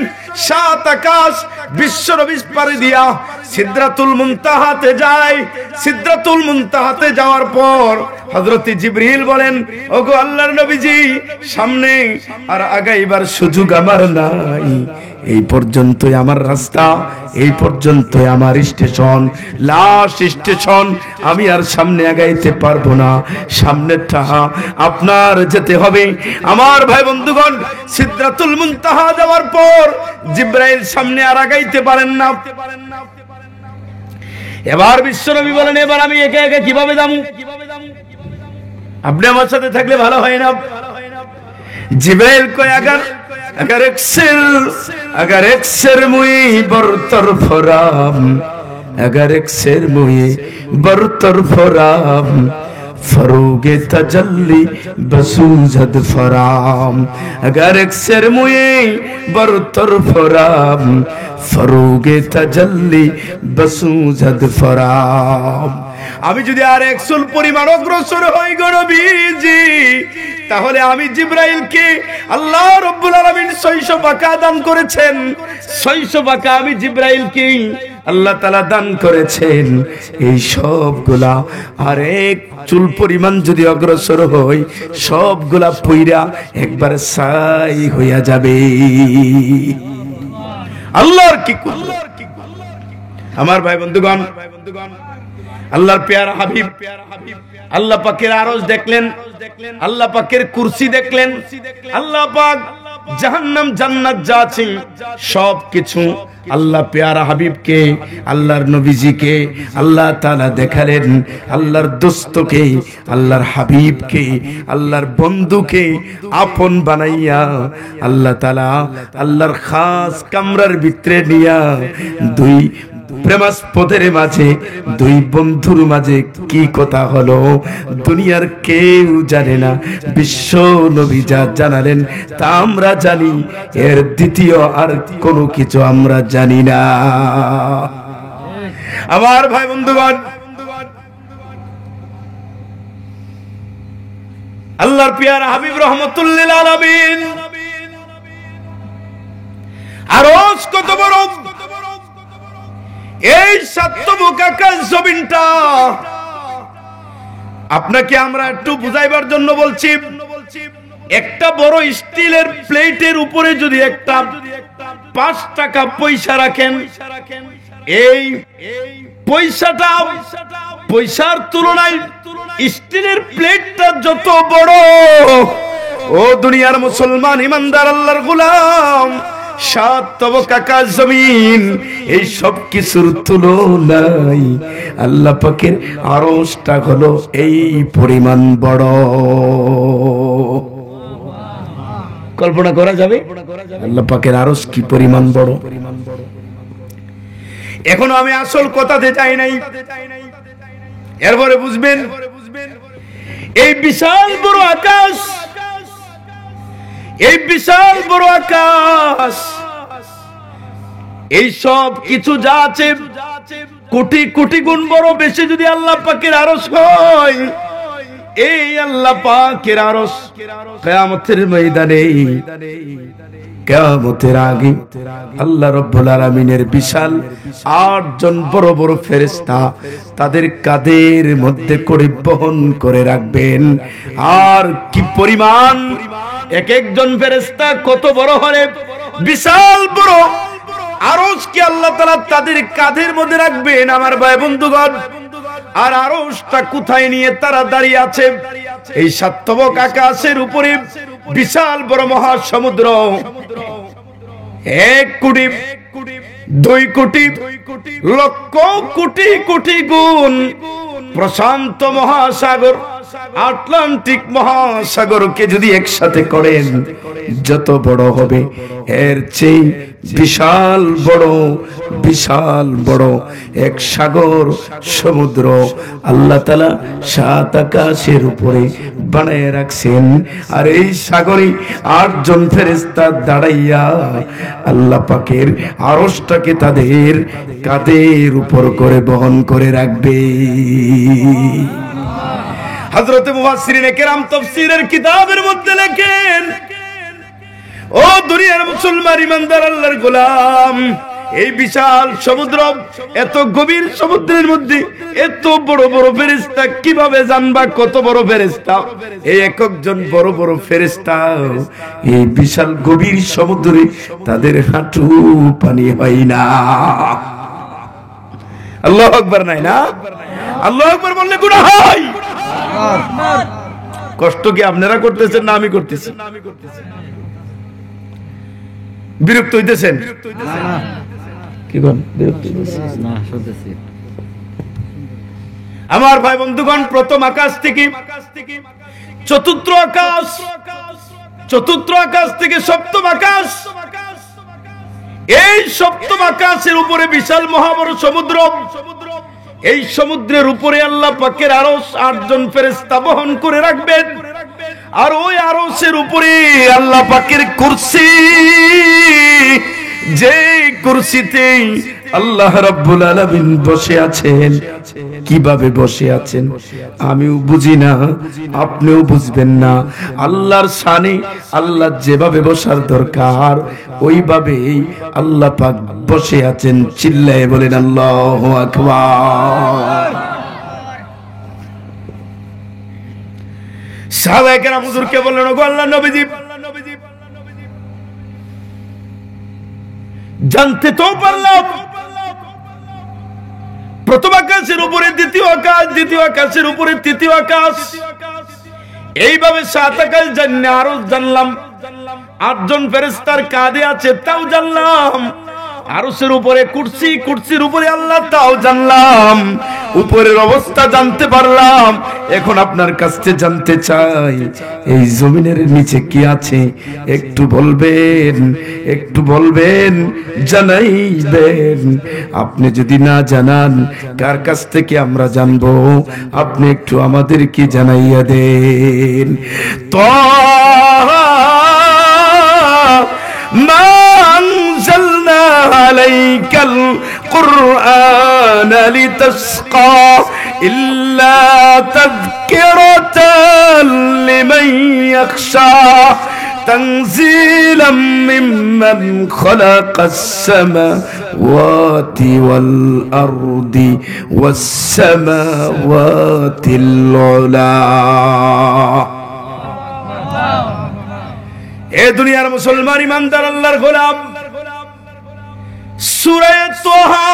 7 আকাশ বিশ্ব নবী পাড়ি দিয়া সিদরাতুল মুনতাহাতে যায়। সিদরাতুল মুনতাহাতে যাওয়ার পর হযরত জিবরিল বলেন, ওগো আল্লাহর নবীজি, সামনে আর আগাইবার সুযোগ আমার নাই। এই পর্যন্তই আমার রাস্তা, এই পর্যন্তই আমার স্টেশন, লাস্ট স্টেশন। আমি আর সামনে আগাইতে পারবো না, সামনেরটা আপনার যেতে হবে। আমার ভাই বন্ধুগণ, সিদরাতুল মুনতাহা যাওয়ার পর জিবরাইল সামনে আর আগাইতে পারেন না। এবার বিশ্বনবী বলেন, এবার আমি একা একা কিভাবে যাবো? আপনি আমার সাথে থাকলে ভালো হয় না। জিবরাইল কয়, अगर एक सिर मुई बरतर फराम, अगर एक सिर मुई बरतर फराम, फरोगे तजल्ली बसूजद फराम, अगर एक सिर मुई बरतर फराम, फरोगे तजल्ली बसूजद फराम। আমি যদি আর 100 পরিমাণ অগ্রসর হই গো নবীজি, তাহলে আমি জিবরাইলকে আল্লাহ রাব্বুল আলামিন 600 পাকা দান করেছেন। 600 পাকা আমি জিবরাইলকে আল্লাহ তাআলা দান করেছেন। এই সবগুলা আর এক চুল পরিমাণ যদি অগ্রসর হই, সবগুলা পইরা একবার ছাই হইয়া যাবে। আল্লাহর কি কুদরত! আমার ভাই বন্ধুগণ, আল্লাহর প্যারা হাবিব আল্লাহ পাকের আরশ দেখলেন, আল্লাহ পাকের কুরসি দেখলেন, আল্লাহ পাক জাহান্নাম জান্নাত যা আছে সবকিছু আল্লাহ প্যারা হাবিবকে, আল্লাহর নবীজিকে আল্লাহ তাআলা দেখালেন। আল্লাহর দোস্তকে, আল্লাহর হাবিবকে, আল্লাহর বন্ধুকে আপন বানাইয়া আল্লাহ তাআলা আল্লাহর খাস কামরার ভিতরে নিয়া দুই প্রেমাস্পদের মাঝে, দুই বন্ধুর মাঝে কি কথা হলো দুনিয়ার কেউ জানে না। বিশ্ব নবী যা জানালেন তা আমরা জানি, এর দ্বিতীয় আর কোনো কিছু আমরা জানি না। আমার ভাই বন্ধুগণ, আল্লাহর প্যারা হাবিব রহমাতুল্লিল আলামিন আরশ কত বড়! এই সাতমুখ আকাশ জমিনটা আপনাকে আমরা একটু বুঝাইবার জন্য বলছি। একটা বড় স্টিলের প্লেটের উপরে যদি একটা 5 টাকা পয়সা রাখেন, এই পয়সাটা পয়সার তুলনায় স্টিলের প্লেটটা যত বড়, ও দুনিয়ার মুসলমান ইমানদার আল্লাহর গোলাম, 7 তবক আকাশ জমিন এই সব কিছুর তুলনায় আল্লাহ পাকের আরশটা হলো এই পরিমাণ বড়। কল্পনা করা যাবে আল্লাহ পাকের আরশ কি পরিমাণ বড়? এখনো আমি আসল কথাতে যাই নাই, এরপরে বুঝবেন এই বিশাল বড় আকাশ, এই বিশাল বড় আকাশ, এই সব কিছু যা আছে কোটি কোটি গুণ বড় বেশি যদি আল্লাহ পাকের আরশ হয়, এই আল্লাহ পাকের আরশ কিয়ামতের ময়দানে, কিয়ামতের আগে আল্লাহ রাব্বুল আলামিনের বিশাল 8 জন বড় বড় ফেরেশতা তাদের কাঁধের মধ্যে করে বহন করে রাখবেন। আর কি পরিমাণ, এক একজন ফেরেশতা কত বড় হলে বিশাল বড় আরশ কি আল্লাহ তাআলা তাদের কাঁধের মধ্যে রাখবেন আমার ভাই বন্ধুগণ। আর আরশটা কোথায় নিয়ে তারা দাঁড়িয়ে আছে? এই 7 তবক আকাশের উপরে বিশাল বড় মহাসমুদ্র, 1 কোটি 2 কোটি লক্ষ কোটি কোটি গুণ প্রশান্ত মহাসাগর, আটলান্টিক মহাসাগরকে যদি একসাথে করেন যত বড় হবে এর চেয়ে বিশাল বড়, বিশাল বড় এক সাগর সমুদ্র আল্লাহ তাআলা 7 আকাশের উপরে বানায় রাখছেন। আর এই সাগরে 8 জন ফেরেশতা দাঁড়াইয়া আল্লাহ পাকের আরশটাকে তাদের কাঁধের উপর করে বহন করে রাখবে। হযরত মুফাসসিরিনে কেরাম তাফসীরের কিতাবের মধ্যে লেখেন, ও দুনিয়ার মুসলমান ইমানদার আল্লাহর গোলাম, এই বিশাল সমুদ্র, এত গভীর সমুদ্রের মধ্যে এত বড় বড় ফেরেশতা কিভাবে জানবা কত বড় ফেরেশতা? এই এক একজন বড় বড় ফেরেশতা এই বিশাল গভীর সমুদ্রে তাদের হাঁটু পানি হয় না। আল্লাহু আকবার নাই না? আল্লাহু আকবার বললে গুনাহ হয়। কষ্ট কি আপনারা করতেছেন না আমি করতেছি? বিরক্ত হইতেছেন? কি কোন বিরক্ত হইতেছেন? না, শুনতেছি। আমার ভাই বন্ধুগণ, প্রথম আকাশ থেকে চতুর্থ আকাশ, চতুর্থ আকাশ থেকে সপ্তম আকাশ, এই সপ্তম আকাশের উপরে বিশাল মহাবড় সমুদ্র, এই সমুদ্রের উপরে আল্লাহ পাকের আরশ 8 জন ফেরেশতা বহন করে রাখবেন। আর ওই আরশের উপরে আল্লাহ পাকের কুরসি, যে কুরসিতে আল্লাহ রাব্বুল আলামিন বসে আছেন। কিভাবে বসে আছেন আমিও বুঝি না, আপনিও বুঝবেন না। আল্লাহর শানে আল্লাহ যেভাবে বসার দরকার ওইভাবেই আল্লাহ পাক বসে আছেন। চিল্লায়ে বলেন আল্লাহু আকবার। সাহাবায়ে কেরাম হুজুরকে বললেন, ওগো আল্লাহর নবীজি, জানতে তো পারলাম প্রথম আকাশের উপরে দ্বিতীয় আকাশ, দ্বিতীয় আকাশের উপরে তৃতীয় আকাশ, এইভাবে 7 আকাশ জানলে আরো জানলাম। 8 জন ফেরেশতার কাঁধে আছে তাও জানলাম। আরশের উপরে কুরসি, কুরসির উপরে আল্লাহ তাও জানলাম। উপরের অবস্থা জানতে পারলাম। এখন আপনার কাছে জানতে চাই এই জমিনের নিচে কি আছে একটু বলবেন, একটু বলবেন, জানাইবেন। আপনি যদি না জানান কার কাছ থেকে আমরা জানবো? আপনি একটু আমাদেরকে জানাইয়া দেন। তো أنزلنا عليك القرآن لتشقى إلا تذكرة لمن يخشى تنزيلا ممن خلق السماوات والأرض والسماوات العلى। এ দুনিয়ার মুসলমান ইমানদার আল্লাহর গোলাম, সূরা তাহা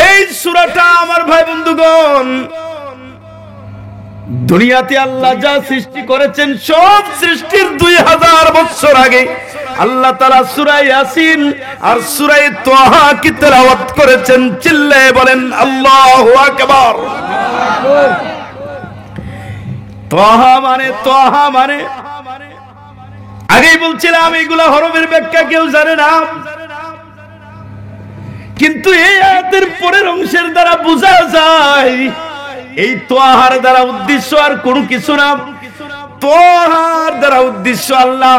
এই সূরাটা আমার ভাই বন্ধুগণ, দুনিয়াতে আল্লাহ যা সৃষ্টি করেছেন সব সৃষ্টির 2000 বছর আগে আল্লাহ তাআলা সূরা ইয়াসিন আর সূরা তাহা কি তেলাওয়াত করেছেন। চিল্লায়ে বলেন আল্লাহু আকবার। তাহা মানে আগেই বলছিলাম এইগুলা হরফের ব্যাখ্যা কেউ জানে না, কিন্তু এই আয়াতের পরের অংশের দ্বারা বোঝা যায় এই তোহার দ্বারা উদ্দেশ্য আর কোনো কিছু না। তোহার দ্বারা উদ্দেশ্য আল্লাহ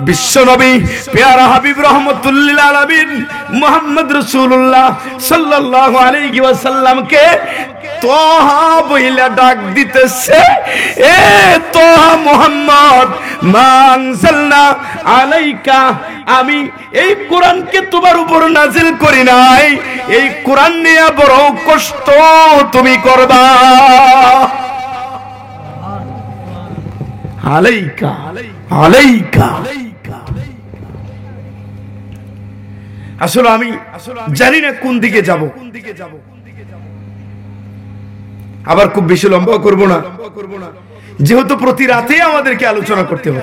বিশ্ব নবী পেয়ারা হাবিব রাহমাতুল লিল আলামিন মুহাম্মদ রাসূলুল্লাহ সাল্লাল্লাহু আলাইহি ওয়াসাল্লামকে তোহা বইলা ডাক দিতেছে, এ তোহা মুহাম্মদ মা আনজালনা আলাইকা, আমি এই কোরআনকে তোমার উপর নাজিল করি নাই, এই কোরআন নিয়ে বড় কষ্ট তুমি করবা। আলাইকা আলাইকা। আসলে আমি জানি না কোন দিকে যাব, আবার খুব বেশি লম্বা করব না, যেহেতু প্রতি রাতে আমাদেরকে আলোচনা করতে হবে।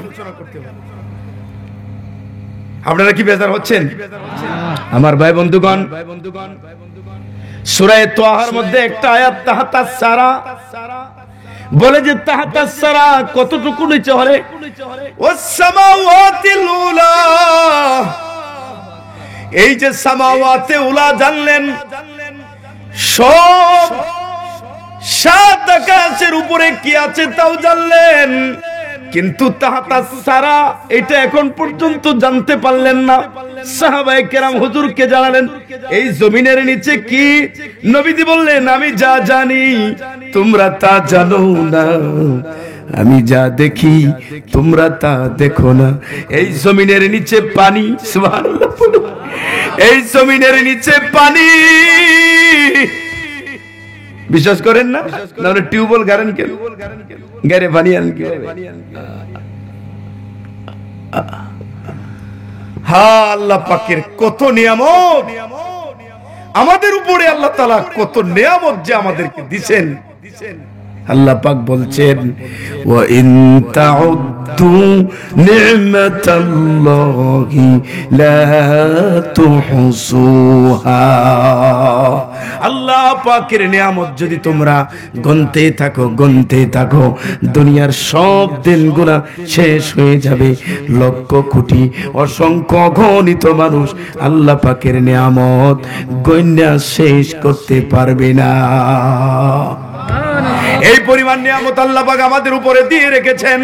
আপনারা কি বেজার হচ্ছেন আমার ভাই বন্ধুগণ? সূরা তাহার মধ্যে একটা আয়াত তাহাতাস সারা বলে যে তাহাতাস সারা কতটুকু নিচে হলে ওয়াস সামাওয়াতিল উলা, এই যে সামাওয়াতে উলা জানলেন সব 7 আকাশের উপরে কি আছে তাও জানলেন, কিন্তু তাহাতাস সারা এটা এখন পর্যন্ত জানতে পারলেন না। সাহাবায়ে কেরাম হুজুরকে জানালেন এই জমিনের নিচে কি? নবীজি বললেন আমি যা জানি তোমরা তা জানো না, আমি যা দেখি তোমরা তা দেখো না। এই জমিনের নিচে পানি, সুবহানাল্লাহ, এই জমিনের নিচে পানি, বিশ্বাস করেন না? তাহলে টিউবওয়েল গারেন কেন? গারে পানি আন কি? হ্যাঁ, আল্লাহ পাকের কত নিয়ামত আমাদের উপরে, আল্লাহ তাআলা কত নিয়ামত যে আমাদেরকে দিবেন। আল্লাহ পাক বলছেন ওয়া ইন তাউদ্দু নি'মাতাল্লাহি লা তুহসুহা। আল্লাহ পাকের নিয়ামত যদি তোমরা গুনতে থাকো দুনিয়ার সব দিনগুলা শেষ হয়ে যাবে। লক্ষ কোটি অসংখ্য অগণিত মানুষ আল্লাহ পাকের নিয়ামত গণ্যা শেষ করতে পারবে না। এই পরিমাণ নিয়ামত আল্লাহ পাক আমাদের উপরে দিয়ে রেখেছেন।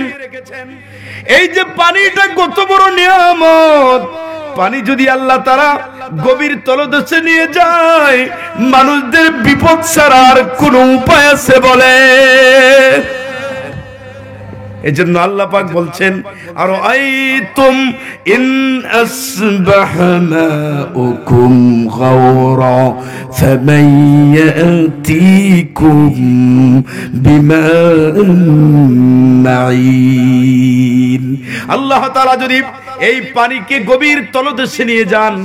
এই যে পানিটা কত বড় নিয়ামত, পানি যদি আল্লাহ তাআলা গভীর তলদেশে নিয়ে যায় মানুষদের বিপদ ছাড়া আর কোন উপায় আছে বলে? এজন্য আল্লাহ পাক বলছেন আর আইতুম ইন আসবাহনাকুম গাওরা ফামান ইয়াতিকুম বিমাইন। আল্লাহ তাআলা যদি এই পানিকে গভীর তলদেশে নিয়ে যান,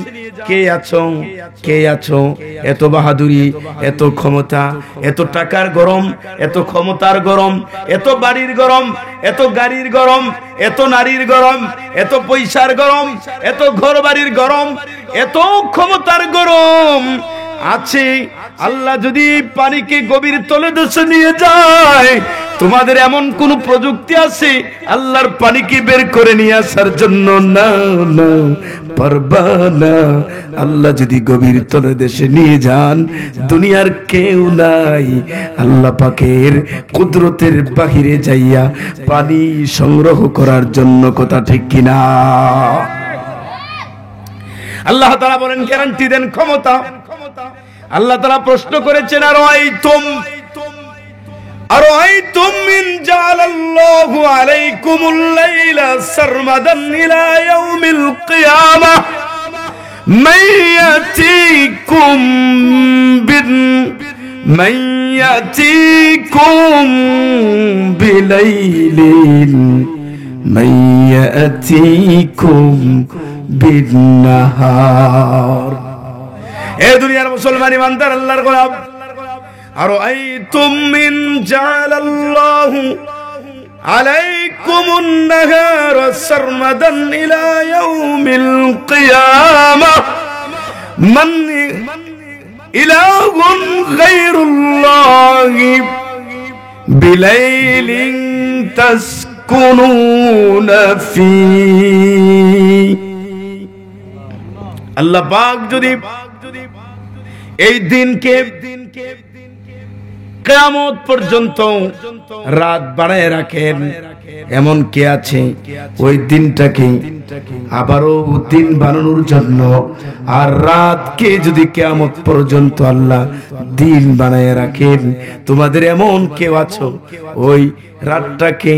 কে আছো? এত বাহাদুরি, এত ক্ষমতা, এত টাকার গরম, এত ক্ষমতার গরম, এত বাড়ির গরম, এত গাড়ির গরম, এত নারীর গরম, এত পয়সার গরম, এত ঘর বাড়ির গরম, এত ক্ষমতার গরম আছে। আল্লাহ যদি পানিকে গভীর তলদেশে নিয়ে যায়, তোমাদের এমন কোন প্রযুক্তি আছে আল্লাহর পানিকে বের করে নিয়ে আসার জন্য? না, পারবা না। আল্লাহ যদি গভীর তলদেশে নিয়ে যান, দুনিয়ার কেউ নাই আল্লাহ পাকের কুদরতের বাহিরে যাইয়া পানি সংগ্রহ করার জন্য। কথা ঠিক কিনা? আল্লাহ তাআলা বলেন, গ্যারান্টি দেন, ক্ষমতা। আল্লাহ তাআলা প্রশ্ন করেছেন আরাআইতুম মিন জাআলাল্লাহু আলাইকুমুল লাইলা সারমাদান ইলা ইয়াউমিল কিয়ামাহ মান ইয়াতিকুম বিলাইলিন মান ইয়াতিকুম বিন্নাহার। এ দুনিয়ার মুসলমান ইমানদার আল্লাহর গোলাম, আরাআইতুম মিন জাআলাল্লাহু আলাইকুমুন নাহারা সারমাদান ইলা ইয়াউমিল কিয়ামাহ মান ইলাহুন গায়রুল্লাহি বিলাইলিন তাসকুনুনা ফী। আল্লাহ পাক যদি এই দিনকে কিয়ামত পর্যন্ত রাত বাড়ায় রাখেন, এমন কে আছে ওই দিনটাকে আবারও দিন বানানোর জন্য, আর রাতকে যদি কিয়ামত পর্যন্ত আল্লাহ দিন বানায় রাখেন, তোমাদের এমন কেউ আছো ওই রাতটাকে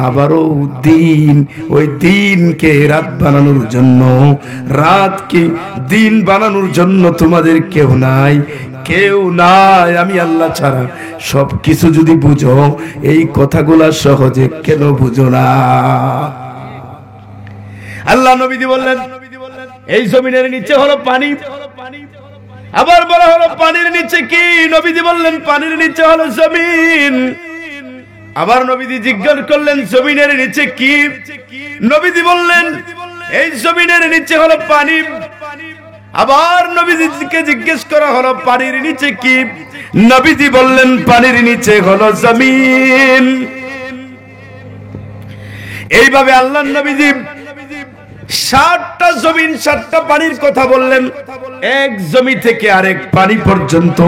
আবারও দিন, ওই দিনকে রাত বানানোর জন্য, রাতকে দিন বানানোর জন্য তোমাদের কেউ নাই, কেউ নাই আমি আল্লাহ ছাড়া। সব কিছু যদি বুঝো, এই কথাগুলা সহজে কেন বুঝো না? আল্লাহ নবীজি বললেন এই জমিনের নিচে হলো পানি, আবার বলা হলো পানির নিচে কি? নবীজি বললেন পানির নিচে হলো জমিন। আবার নবীজি জিজ্ঞাসা করলেন জমিনের নিচে কি? নবীজি বললেন এই জমিনের নিচে হলো পানি। আবার নবীজিকে জিজ্ঞেস করা হলো পানির নিচে কি? নবীজি বললেন পানির নিচে হলো জমিন। এইভাবে আল্লাহর নবীজি 7টা জমিন 7টা পানির কথা বললেন। এক জমি থেকে আরেক পানি পর্যন্ত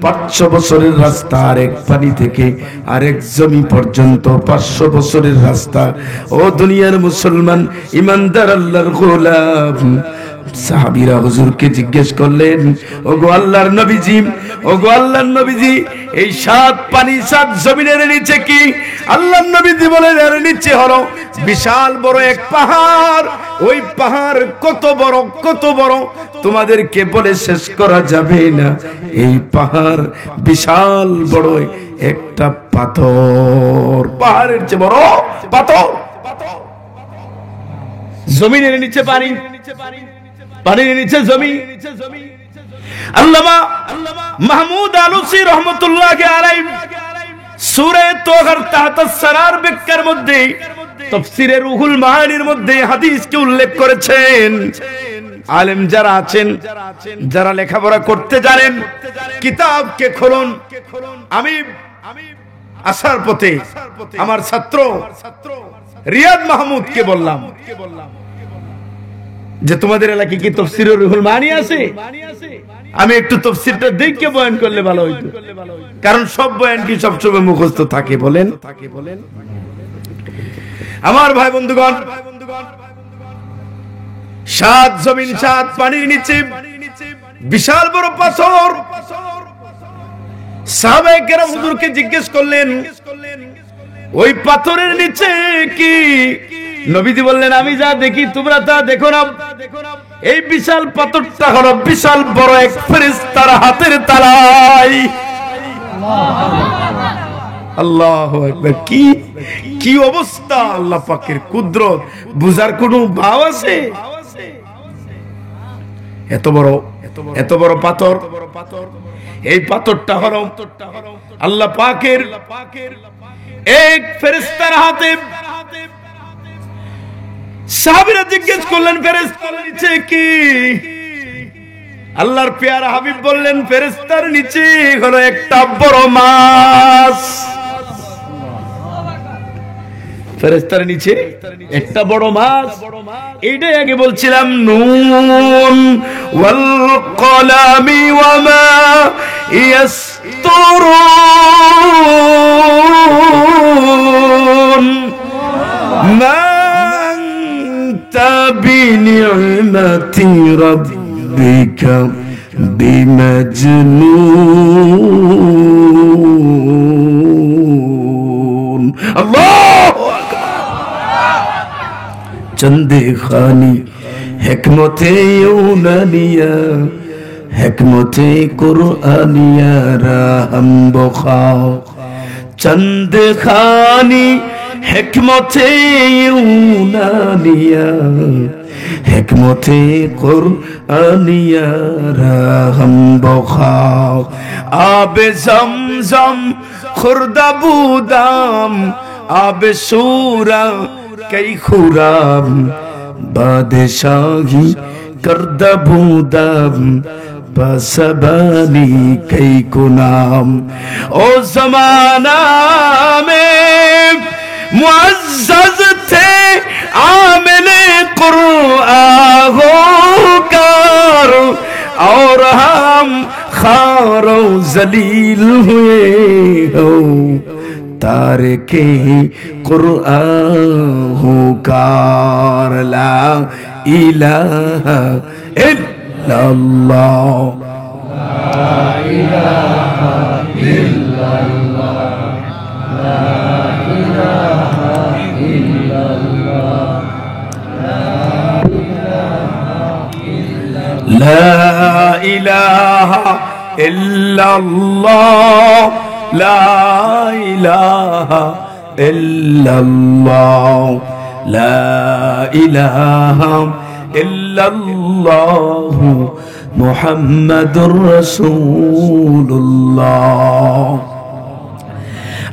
500 বছরের রাস্তা, আরেক পানি থেকে আরেক জমি পর্যন্ত 500 বছরের রাস্তা। ও দুনিয়ার মুসলমান ইমানদার আল্লাহর গোলাম, সাহাবীরা হুজুরকে জিজ্ঞেস করলেন ওগো আল্লাহর নবীজি, ওগো আল্লাহর নবীজি, এই 7 পানি 7 জমিনের নিচে কি? আল্লাহর নবীজি বলেন এর নিচে হলো বিশাল বড় এক পাহাড়। ওই পাহাড় কত বড়, কত বড় তোমাদেরকে বলে শেষ করা যাবে না। এই পাহাড় বিশাল বড় একটা পাথর, পাহাড়ের চেয়ে বড় পাথর। জমিনের নিচে পানি, পানির নিচে জমি। আল্লামা মাহমুদ আলুসি রহমতুল্লাহি আলাইহি সূরা তাহার তাহতাস সারার ব্যাখ্যার মধ্যে, তাফসীরে রুহুল মাআনির মধ্যে হাদিসকে উল্লেখ করেছেন। আলেম যারা আছেন, যারা লেখাপড়া করতে জানেন, কিতাবকে খুলুন। আমি আসার পথে আমার ছাত্র রিয়াদ মাহমুদকে বললাম যে তোমাদের এলাকায় কি তাফসীরে রুহুল মাআনি আছে? আমি একটু তাফসীরটা দেখে বয়ান করলে ভালো হইতো, কারণ সব বয়ান কি সবসময় মুখস্থ থাকে বলেন? আমার ভাই বন্ধুগণ, 7 জমিন 7 পানির নিচে বিশাল বড় পাথর। সাহাবায়ে কেরাম হুজুরকে জিজ্ঞেস করলেন ওই পাথরের নিচে কি? নবীজি বললেন আমি যা দেখি তোমরা তা দেখো না। এই বিশাল পাথরটা হলো বিশাল বড় এক ফেরেশতার হাতের তালাই। আল্লাহু আকবার! কি কি অবস্থা! আল্লাহ পাকের কুদরত বুঝার কোনো ভাব আছে? এত বড় পাথর। এই পাথরটা হলো আল্লাহ পাকের এক ফেরেশতার হাতে। সাহাবীরা জিজ্ঞেস করলেন ফেরেশতার নিচে কি? আল্লাহর পেয়ারা হাবিব বললেন ফেরেশতার নিচে হলো একটা বড় মাছ। ফেরেশতার নিচে একটা বড় মাছ। এইটাই আগে বলছিলাম, নুন ওয়াল কলামি ওয়া মা ইয়াসতুরুন মা আনতা বিনি'মাতি রাব্বিকা বিমাজনুন। আল্লাহু আকবার! চন্দে খানি হিকমতে ইউনানিয়া, হিকমতে কুরআনিয়া রাহম বখাও। চন্দে খানি হিকমতে ইউনানিয়া, हिकमते कुरआनिया हम बखाओ आबे ज़मज़म खुर्दा बूदाम आबे सूरा कई खुराम बादशाही करदा बूदाम बसबानी कई कुनाम ओ ज़माना में मुअज़्ज़ज़ थे आमिले कुरआन होकर और हम खारो ज़लील हुए हो तारिके कुरआन होकर ला इलाहा इल्लल्लाह ला इलाहा इल्लल्लाह ला इलाहा इल्लल्लाह ला इलाहा इल्लल्लाह ला इलाहा इल्लल्लाह ला इलाहा इल्लल्लाह मुहम्मदुर रसूलुल्लाह।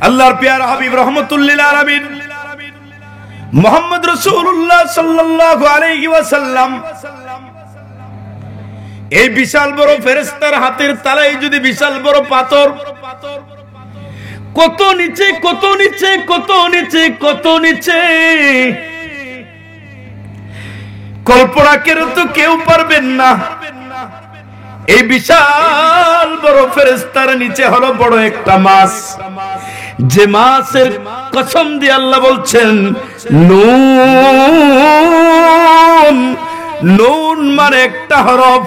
अल्लाहर प्यारा हबीब रहमतुल लिल आलामीन मुहम्मद रसूलुल्लाह सल्लल्लाहु अलैहि वसल्लम এই বিশাল বড় ফেরেশতার হাতের তালায় যদি বিশাল বড় পাথর কত নিচে কত নিচে কত নিচে কত নিচে কল্পনা করে তো কেউ পারবেন না। এই বিশাল বড় ফেরেশতার নিচে হলো বড় একটা মাছ, যে মাছের কসম দিয়ে আল্লাহ বলছেন নুন। নুন মানে একটা হরফ।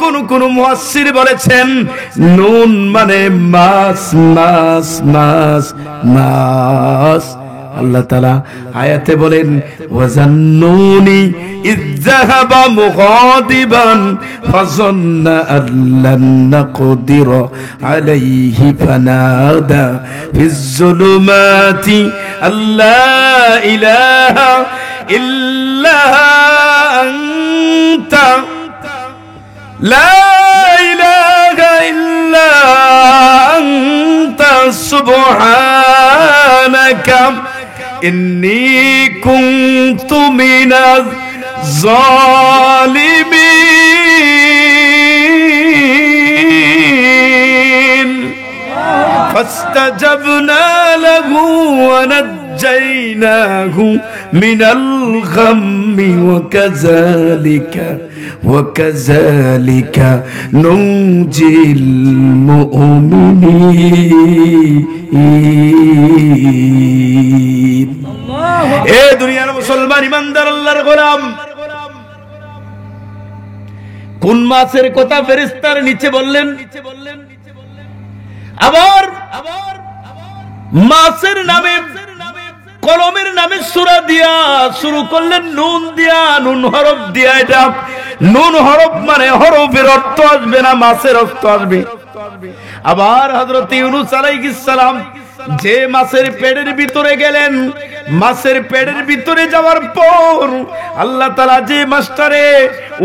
কোন কোন মুফাসসির বলেছেন নুন মানে মাছ মাছ মাছ মাছ। আল্লাহ তাআলা আয়াতে বলেন ওয়াজান্নুনি ইযযাহাবা মুগাদিবান ফাযান্না আল্লান নাকদির আলাইহি ফানাদা ফিজ যুলুমাতি আল্লা ইলাহা ইল্লা আনতা লা ইলাহা ইল্লা আনতা সুবহানাকা ইন্নী কুনতু মিনাজ জালিমিন ফাস্তাজাবনা লাহু ওয়া নাজ্জাইনাহু মিনাল গাম্মি ওয়া কাযালিকা নুনজিল মুমিনিন। এ দুনিয়ার মুসলমান ইমানদার আল্লাহর গোলাম, কোন মাছের কথা ফেরেশতার নিচে বললেন? আবার মাছের নামে কলমের নামে সূরা দিয়া শুরু করলেন নুন দিয়া, নুন হরফ দিয়া। এটা নুন হরফ মানে হরফের অর্থ আসবে না, মাছের অর্থ আসবে। আবার হযরত ইউনূস আলাইহিস সালাম যে মাছের পেটের ভিতরে গেলেন, মাছের পেটের ভিতরে যাওয়ার পর আল্লাহ তাআলা যে মাছটারে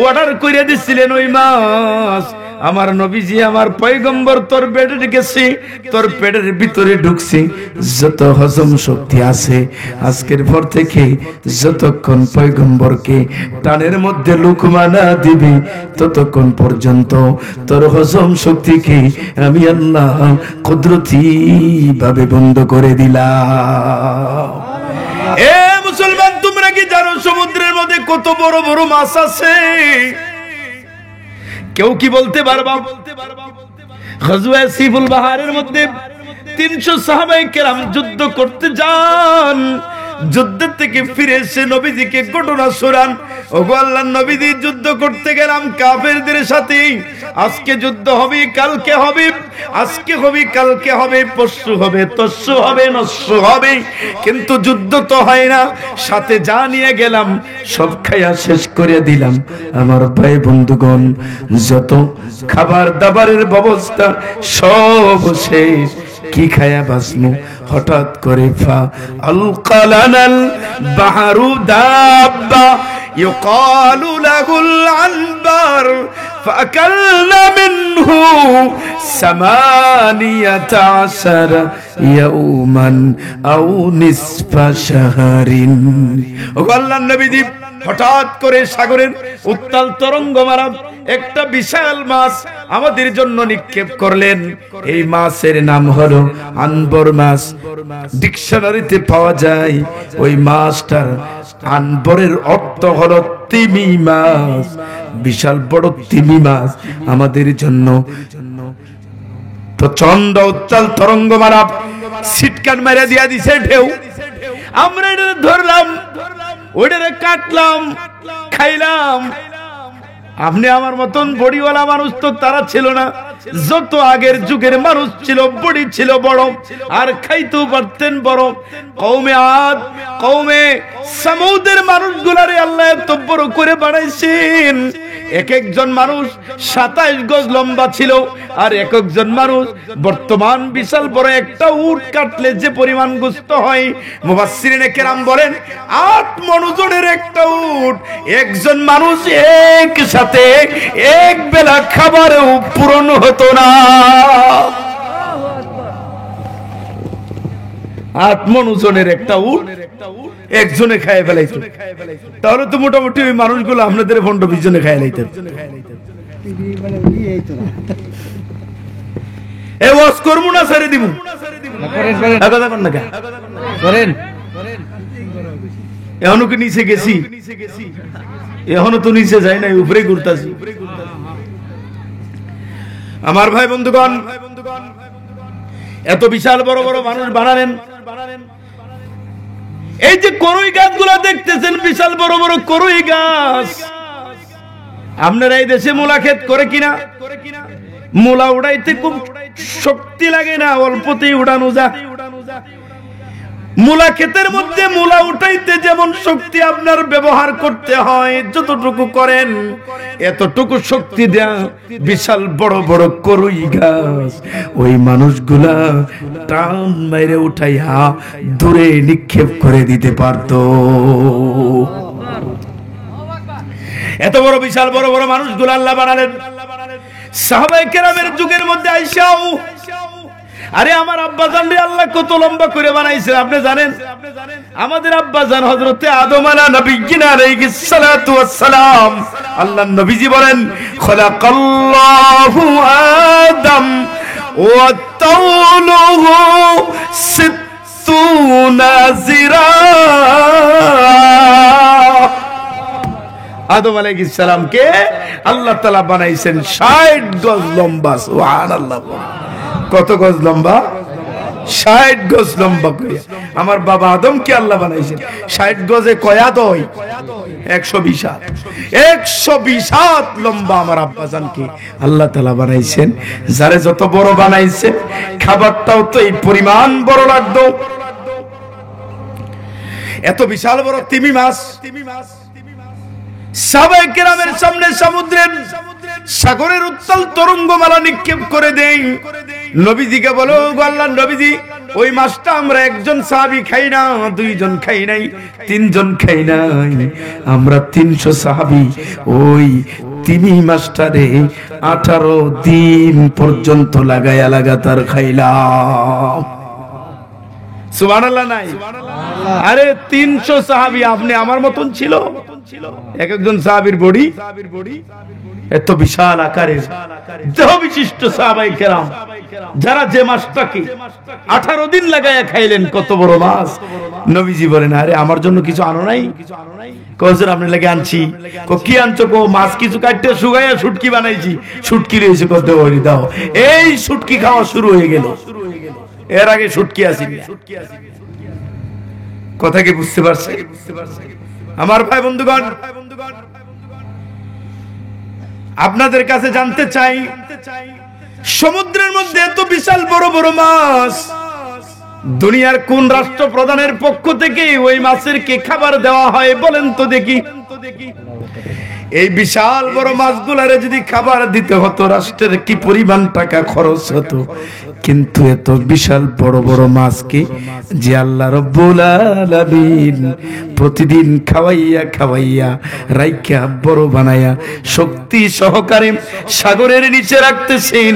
অর্ডার করে দিছিলেন ওই মাছ আমার নবীজি আমার পয়গম্বর তোর পেটের গেছে, তোর পেটের ভিতরে ঢুকছে। যত হজম শক্তি আছে আজকের পর থেকে যতক্ষণ পয়গম্বরকে টানের মধ্যে লুকমা না দিবি ততক্ষণ পর্যন্ত তোর হজম শক্তিকে আমি আল্লাহ কুদরতি ভাবে বন্ধ করে দিলাম। এ মুসলমান, তোমরা কি জানো সমুদ্রের মধ্যে কত বড় বড় মাছ আছে? কেউ কি বলতে পারবা? গজওয়া সিফুল বাহারের মধ্যে 300 সাহাবায়ে কেরাম যুদ্ধ করতে যান। যুদ্ধ থেকে ফিরে এসে নবীজিকে ঘটনা শোনান, ওগো আল্লাহর নবীজি যুদ্ধ করতে গেলাম কাফেরদের সাথে। আজকে যুদ্ধ হবে, কালকে হবে, আজকে হবে, কালকে হবে, পরশু হবে, তরশু হবে, নরশু হবে, কিন্তু যুদ্ধ তো হয় না। সাথে যা নিয়ে গেলাম সব খাইয়া শেষ করে দিলাম। আমার ভাই বন্ধুগণ, যত খাবার দাবারের ব্যবস্থা সব শেষ, কি খায়া বাসমু? হঠাৎ করে ফা আলকালানাল বাহরু দাব্বা ইউকালু লাহুল আনবার ফাআকালনা মিনহু 18 ইয়াওমান আও নিসফা শাহরিন। ও আল্লাহর নবীজি হঠাৎ করে সাগরের উত্তাল তরঙ্গমালা একটা বিশাল মাছ আমাদের জন্য নিক্ষেপ করলেন। এই মাছের নাম হলো আনবর মাছ। ডিকশনারিতে পাওয়া যায় ওই মাছটার আনবরের অর্থ হলো তিমি মাছ। বিশাল বড় তিমি মাছ আমাদের জন্য প্রচন্ড উত্তাল তরঙ্গমালা সিটকান মেরে দিয়া দিছে ঢেউ। আমরা এটা ধরলাম, ওইটারে কাটলাম, খাইলাম। আপনি আমার মতন বড়িওয়ালা মানুষ তো তারা ছিল না। যত আগের যুগের মানুষ ছিল বড়ি ছিল বড়, আর খাইতেও পারতেন বড়। কওমে আদ, কওমে সামুদের মানুষগুলারে আল্লাহ এত বড় করে বানাইছেন। এক একজন মানুষ 27 গজ লম্বা ছিল, আর এক একজন মানুষ বর্তমান বিশাল বড় একটা উট কাটলে যে পরিমাণ গোশত হয়, মুফাসসিরিনে কেরাম বলেন 8 মণ ওজনের একটা উট একজন মানুষ একসাথে এক বেলা খাবারেও পূরণ হতো না। 8 মণ ওজনের একটা উট একজনে খায় ফেলাইতো। তাহলে তো মোটামুটি ওই মানুষগুলো আপনাদের 15-20 জনে খায় লাইতো। এ ওয়াজ করবো না ছেড়ে দিব? এখনো কি নিচে গেছি? এখনো তো নিচে যাই নাই, উপরে ঘুরতাছি। আমার ভাই বন্ধুগণ, এত বিশাল বড় বড় মানুষ বানালেন। এই যে করই গাছগুলো দেখতেছেন, বিশাল বড় বড় করই গাছ। আপনারা এই দেশে মূলা ক্ষেত করে কিনা? মূলা উড়াইতে খুব শক্তি লাগে না, অল্পতেই উড়ানো যায়। মূলা ক্ষেতের মধ্যে মূলা উঠাইতে যেমন শক্তি আপনার ব্যবহার করতে হয়, যতটুকু করেন এতটুকু শক্তি দেয়া বিশাল বড় বড় করই গাছ ওই মানুষগুলা টান মেরে উঠাইয়া দূরে নিক্ষেপ করে দিতে পারত। এত বড় বিশাল বড় বড় মানুষগুলো আল্লাহ বানালেন। সাহাবায়ে কেরামের যুগের মধ্যে আইসাও, আরে আমার আব্বাজান রে আল্লাহ কত লম্বা করে বানাইছে আপনি জানেন? আমাদের আব্বাজান হযরতে আদম আলাইহিস সালাতু ওয়াস সালাম, আল্লাহর নবীজি বলেন খলাকাল্লাহু আদম ওয়া তাওলুহু সিত্তুনা জিরা। আদম আলাইহিস সালামকে আল্লাহ তাআলা বানাইছেন 60 গজ লম্বা। সুবহানাল্লাহ। কত গজ লম্বা? 60 গজ লম্বা করে আমার বাবা আদমকে আল্লাহ বানাইছেন। 60 গজে কয়া দই? 120 হাত। 120 হাত লম্বা আমার আব্বাজানকে আল্লাহ তাআলা বানাইছেন। যারে যত বড় বানাইছে খাবারটাও তো এই পরিমাণ বড় লাগতো। এত বিশাল বড় তিমি মাছ সাহাবায়ে কেরামের সামনে সমুদ্রের সাগরের উত্তাল তরঙ্গমালা নিক্ষেপ করে দেই। নবীজিকে বলো, আল্লাহর নবীজি ওই মাছটা আমরা একজন সাহাবী খাই না, 2 জন খাই নাই, 3 জন খাই নাই, আমরা 300 সাহাবী ওই তিমি মাছটারে 18 দিন পর্যন্ত লাগায়া লাগাতার খাইলাম। সুবহানাল্লাহ নাই? আরে 300 সাহাবী আপনি আমার মতন ছিল। এক একজন সাহাবীর বডি এত বিশাল আকারের দেহ বিশিষ্ট সাহাবায়ে কেরাম, যারা যে মাছটাকে 18 দিন লাগায়া খাইলেন। কত বড় মাছ! নবীজি বলেন, আরে আমার জন্য কিছু আনো নাই? কজন আপনি লাগে আনছি। কি আনছো? মাছ কিছু কাটতে শুকাইয়া শুটকি বানাইছি। শুটকি রয়েছে, কত বড়ি দাও। এই শুটকি খাওয়া শুরু হয়ে গেল। এর আগে শুটকি আসেনি। কথা কি বুঝতে পারছে? আমার ভাই বন্ধুগণ, আপনাদের কাছে জানতে চাই, সমুদ্রের মধ্যে এত বিশাল বড় বড় মাছ দুনিয়ার কোন রাষ্ট্রপ্রধানের পক্ষ থেকে ওই মাছের কে খাবার দেওয়া হয় বলেন তো দেখি? এই বিশাল বড় মাছগুলারে যদি খাবার দিতে হতো, রাষ্ট্রের কি পরিমাণ টাকা খরচ হতো, কিন্তু এত বিশাল বড় বড় মাছকে যে আল্লাহ রব্বুল আলামিন প্রতিদিন খাওয়াইয়া খাওয়াইয়া রাইখা বড় বানায়া শক্তি সহকারে সাগরের নিচে রাখতেছেন,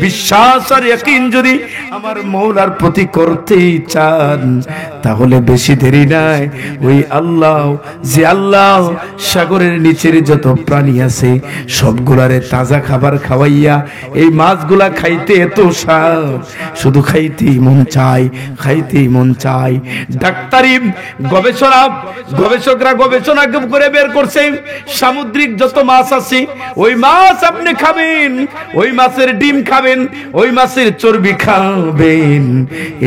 বিশ্বাস আর ইয়াকিন যদি আমার মওলার প্রতি করতেই চান তাহলে বেশি দেরি নাই। ওই আল্লাহ, যে আল্লাহ সাগরের নিচের যত প্রাণী আছে সবগুলারে তাজা খাবার খাওয়াইয়া এই মাছগুলা খাইতে এত স্বাদ, শুধু খাইতেই মন চায়, খাইতেই মন চায়। ডাক্তারি গবেষকরা গবেষণা করে বের করছে সামুদ্রিক যত মাছ আছে ওই মাছ আপনি খাবেন, ওই মাছের ডিম খাবেন, ওই মাছের চর্বি খাবেন,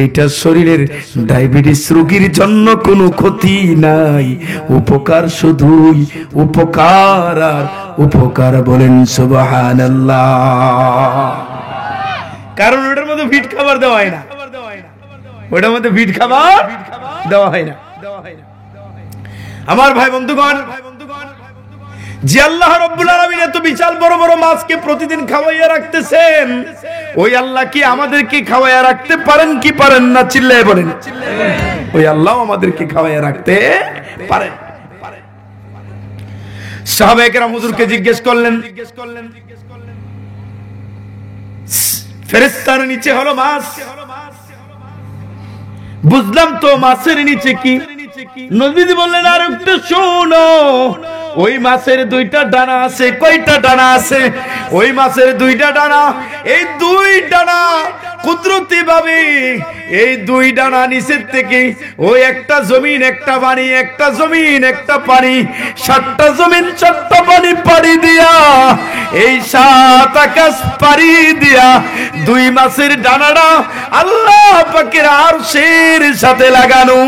এটা শরীরের ডায়াবেটিস রোগীর জন্য কোনো ক্ষতি নাই, উপকার, শুধুই উপকার আর উপকার। বলেন সুবহানাল্লাহ। কারণ ওটার মধ্যে ফিট খাবার দেওয়া হয় না, ওটার মধ্যে ফিট খাবার দেওয়া হয় না। আমার ভাই বন্ধুগণ, যে আল্লাহ রাব্বুল আলামিন এত বিশাল বড় বড় মাছকে প্রতিদিন খাওয়াইয়া রাখতেছেন, ওই আল্লাহ কি আমাদেরকে খাওয়াইয়া রাখতে পারেন কি পারেন না? চিল্লায়ে বলেন। ওই আল্লাহ আমাদেরকে খাওয়াইয়া রাখতে পারেন। সাহাবায়ে কেরাম হুজুরকে জিজ্ঞেস করলেন, ফেরেশতার নিচে হলো মাছ, বুঝলাম তো মাছের নিচে কি? নবীজি বললেন আর একটু শোনো, ওই মাছের দুইটা ডানা আছে। কয়টা ডানা আছে? ওই মাছের দুইটা ডানা। এই দুই ডানা কুদরতি ভাবে এই দুই ডানা নিচের থেকে ওই একটা জমিন একটা পানি, একটা জমিন একটা পানি, 7টা জমিন 7টা পানি পাড়ি দিয়া এই 7 আকাশ পাড়ি দিয়া দুই মাছের ডানাটা আল্লাহ পাকের আরশের সাথে লাগানো।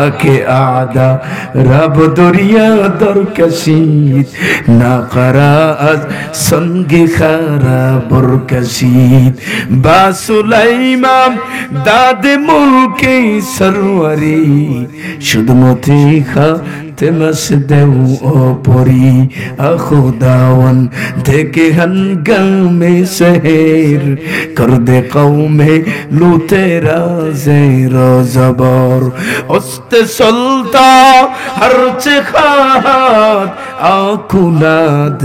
আকে আদা রব দরিয়া দরকশিদ না করাজ সঙ্গে খারা বরকশিদ বা সুলাইমান দাদে মুলকে সরওয়ারি শুধুমতি খা তেমস দেও ওপরি আখুদাওয়ান থেকে হনগামে শহর কর দে কৌমে লুতেরা জেরো জবর উস্তে সুলতা হরচে খাত আকুনাদ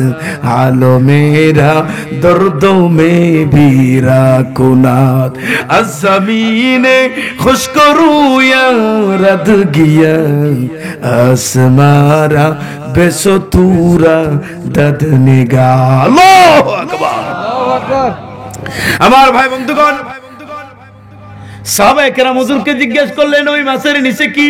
আলো মেরা দর্দো মে বীরা কুনাদ আজমিনে খুশ করুয়া রদ গিয়া আসমারা বেসতুরা দদ নিগা। আল্লাহু আকবার। আমার ভাই বন্ধুগণ, সাহাবায়ে কেরাম হুজুরকে জিজ্ঞেস করলেন ওই মাছের নিচে কি?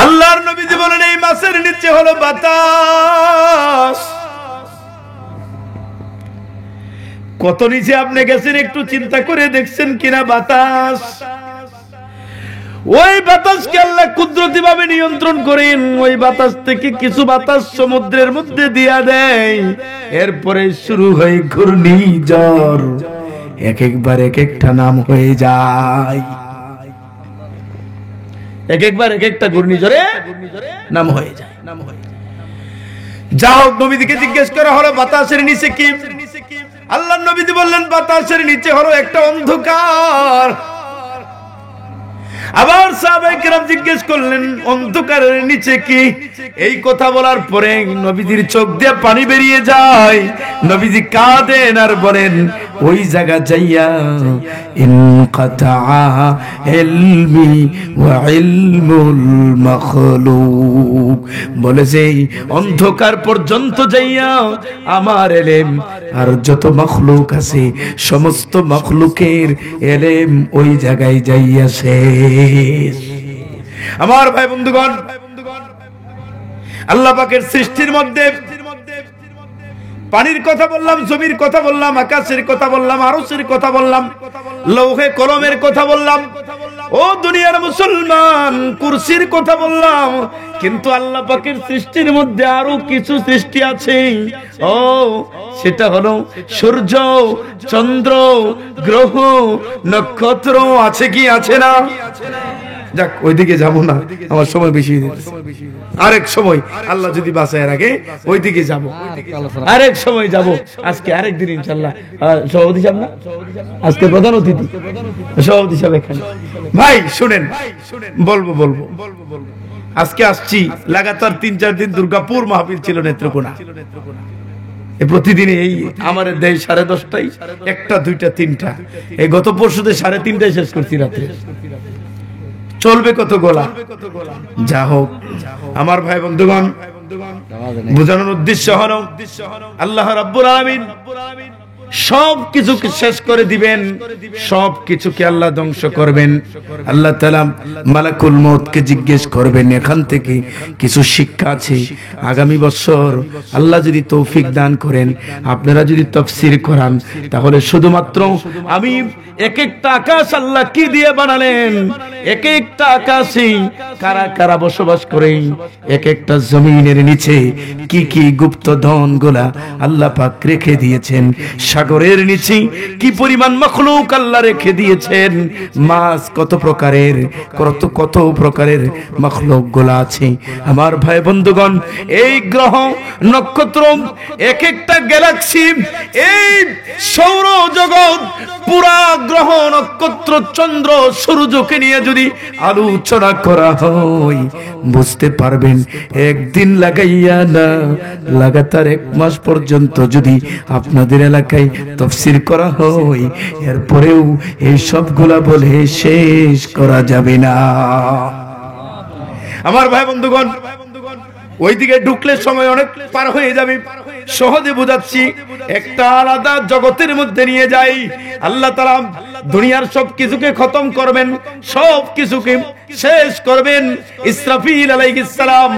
আল্লাহর নবীজি বলেন এই মাছের নিচে হলো বাতাস। কত নিচে আপনি গেছেন একটু চিন্তা করে দেখছেন কিনা? বাতাস। ওই বাতাসকে আল্লাহ কুদরতি ভাবে নিয়ন্ত্রণ করেন। ওই বাতাস থেকে কিছু বাতাস সমুদ্রের মধ্যে দিয়া দেয়, এরপরে শুরু হয় ঘূর্ণিঝড়। এক একবার এক একটা নাম হয়ে যায়, এক একবার এক একটা ঘূর্ণিঝড়ে নাম হয়ে যায়। যা হোক, নবীকে জিজ্ঞেস করা হলো বাতাসের নিচে কি? আল্লাহ নবীজি বললেন বাতাসের নিচে হলো একটা অন্ধকার। আবার সাহাবায়ে কেরাম জিজ্ঞেস করলেন অন্ধকারের নিচে কি? এই কথা বলার পরে নবীজির চোখ দিয়ে পানি বেরিয়ে যায়। নবীজি কাঁদেন আর বলেন ওই জায়গা যাইয়া ইনকাতা ইলমি ওয়া ইলমুল মাখলুক, বলে যে অন্ধকার পর্যন্ত যাইয়া আমার ইলম আর যত মাখলুক আছে সমস্ত মাখলুকের ইলম ওই জায়গায় যাইয়া শেষ। আমার ভাই বন্ধুগণ, আল্লাহ পাকের সৃষ্টির মধ্যে পানির কথা বললাম, জমির কথা বললাম, আকাশের কথা বললাম, আরশের কথা বললাম, লৌহে কলমের কথা বললাম, ও দুনিয়ার মুসলমান কুরসির কথা বললাম, কিন্তু আল্লাহ পাকের সৃষ্টির মধ্যে আরো কিছু সৃষ্টি আছে। ও সেটা হলো সূর্য, চন্দ্র, গ্রহ, নক্ষত্র আছে কি আছে না? যাক, ওইদিকে যাবো না, আমার সময় বেশি হয়ে যাচ্ছে। আরেক সময় আল্লাহ যদি বাঁচায় রাখে ওইদিকে যাব, আরেক সময় যাব। আজকে আরেক দিন ইনশাআল্লাহ সভাপতি সাহেব না, আজকে প্রধান অতিথি সভাপতি সাহেব এখানে। ভাই শুনেন, বলবো আজকে আসছি লাগাতার 3-4 দিন দুর্গাপুর মাহফিল ছিল নেত্রকোনা। প্রতিদিন এই আমাদের দেশ 10:30টায়, 1টা, 2টা, 3টা, এই গত পরশুতে 3:30টায় শেষ করছি রাত্রে। চলবে কত গোলা। যা হোক আমার ভাই বন্ধুগণ, বোঝানোর উদ্দেশ্য হলো আল্লাহ রাব্বুল আলামিন সব কিছুকে শেষ করে দিবেন, সব কিছুকে আল্লাহ ধ্বংস করবেন। আল্লাহ তাআলা মালাকুল মউতকে জিজ্ঞেস করবেন, এখান থেকে কিছু শিক্ষা আছে। আগামী বছর আল্লাহ যদি তৌফিক দান করেন, আপনারা যদি তাফসীর করান, তাহলে শুধুমাত্র আমি এক একটা আকাশ আল্লাহ কি দিয়ে বানালেন, এক একটা আকাশে কারা কারা বসবাস করে, এক একটা জমিনের নিচে কি কি গুপ্ত ধন গুলা আল্লাহ পাক রেখে দিয়েছেন, সাগরের নিচে কি পরিমাণ মাখলুক আল্লাহ রেখে দিয়েছেন, মাছ কত প্রকারের, কত প্রকারের মাখলুক গুলা আছে। আমার ভাই বন্ধুগণ, এই গ্রহ নক্ষত্র, এক একটা গ্যালাক্সি, এই সৌর জগৎ, পুরা গ্রহ নক্ষত্র চন্দ্র সূর্যকে নিয়ে যদি আলোচনা করা হয়, বুঝতে পারবেন একদিন লাগাইয়া না, লাগাতার 1 মাস পর্যন্ত যদি আপনাদের এলাকায় তাফসীর করা হয়, এরপরেও এই সবগুলা বলে শেষ করা যাবে না। আমার ভাই বন্ধুগণ, ওইদিকে ঢুকলে সময় অনেক পার হয়ে যাবে। সহজে বোঝাচ্ছি, একটা আলাদা জগতের মধ্যে নিয়ে যাই। আল্লাহ তাআলা দুনিয়ার সব কিছুকে খতম করবেন, সব কিছুকে শেষ করবেন। ইসরাফিল আলাইহিস সালাম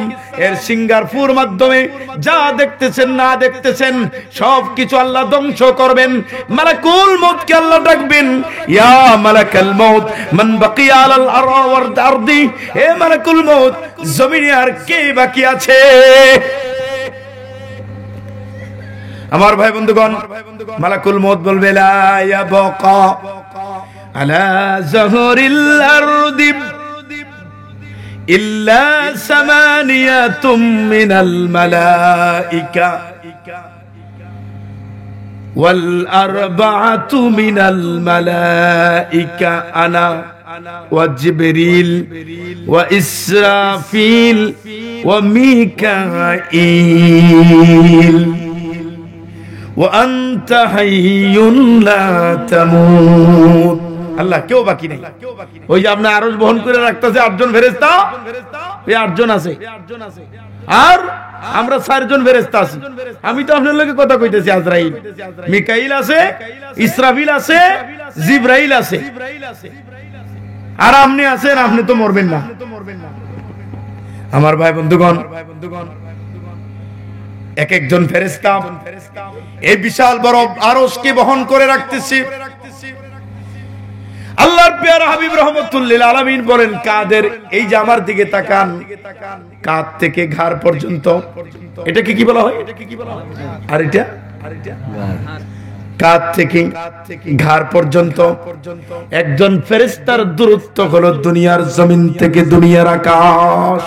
এর সিঙ্গারপুর মাধ্যমে যা দেখতেছেন না দেখতেছেন সব কিছু আল্লাহ ধ্বংস করবেন। মালাকুল মউতকে আল্লাহ ডাকবেন, ইয়া মালাকাল মউত মান বাকিয়া আলাল আরদি, হে মালাকুল মউত, জমিনে আর কে বাকি আছে? আমার ভাই বন্ধুগণ, মালাকুল মউত বলবে, লা ইয়াবকা আলা যহরিল আরদি ইল্লা সামানিয়াতুম মিনাল মালাইকা ওয়াল আরবাআতু মিনাল মালাইকা আনা ওয়া জিবরিল ওয়া ইসরাফিল ওয়া মিকাঈল ওয়া আনতা হাইয়ুন লা তামুত। আল্লাহ কেউ বাকি নাই। ওই যে আপনি আরশ বহন করে রাখতেছে 8 জন ফেরেশতা, এই 8 জন আছে, আর আমরা 4 জন ফেরেশতা আছি। আমি তো আপনার লগে কথা কইতেছি, আজরাইল, মিকাইল আছে, ইসরাফিল আছে, জিবরাইল আছে, আর আপনি আছেন, আপনি তো মরবেন না। আমার ভাই বন্ধুগণ, এক একজন ফেরেশতা এই বিশাল বড় আরশকে বহন করে রাখতেছে। আল্লাহর পেয়ারা হাবিব রাহমাতুল লিল আলামিন বলেন, কাদের, এই যে আমার দিকে তাকান, কাঁধ থেকে ঘাড় পর্যন্ত, এটাকে কি বলা হয়? আর এটা কাঁধ থেকে ঘাড় পর্যন্ত একজন ফেরেশতার দূরত্ব হলো দুনিয়ার জমিন থেকে দুনিয়ার আকাশ।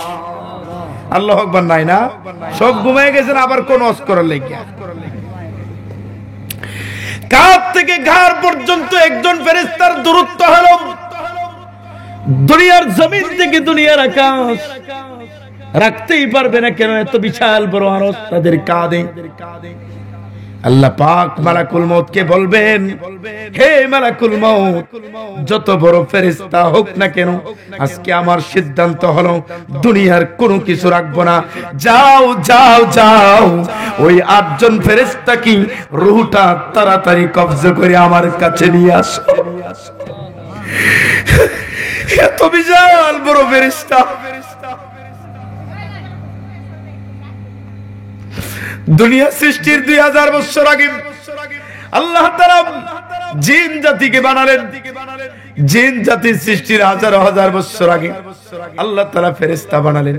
আল্লাহু আকবার। নাই না, সব ঘুমিয়ে গেছেন, আবার কোন ওয়াজ করার লাগিয়া। কাঁধ থেকে ঘাড় পর্যন্ত একজন ফেরেশতার দূরত্ব হলো দুনিয়ার জমিন থেকে দুনিয়ার আকাশ। রাখতেই পারবে না কেন, এত বিশাল বড় আরশ তাদের কাঁধে। আল্লাহ পাক মালাকুল মউতকে বলবেন, হে মালাকুল মউত, যত বড় ফেরেশতা হোক না কেন, আজকে আমার সিদ্ধান্ত হলো দুনিয়ার কোনো কিছু রাখবো না। যাও যাও যাও, ওই 8 জন ফেরেশতা কি রূহটা তাড়াতাড়ি কবজা করে আমার কাছে নিয়ে আসো। এত বিশাল বড় ফেরেশতা, দুনিয়া সৃষ্টির 2000 বছর আগে আল্লাহ তাআলা জিন জাতিকে বানালেন। জিন জাতির সৃষ্টির হাজার হাজার বছর আগে আল্লাহ তাআলা ফেরেশতা বানালেন।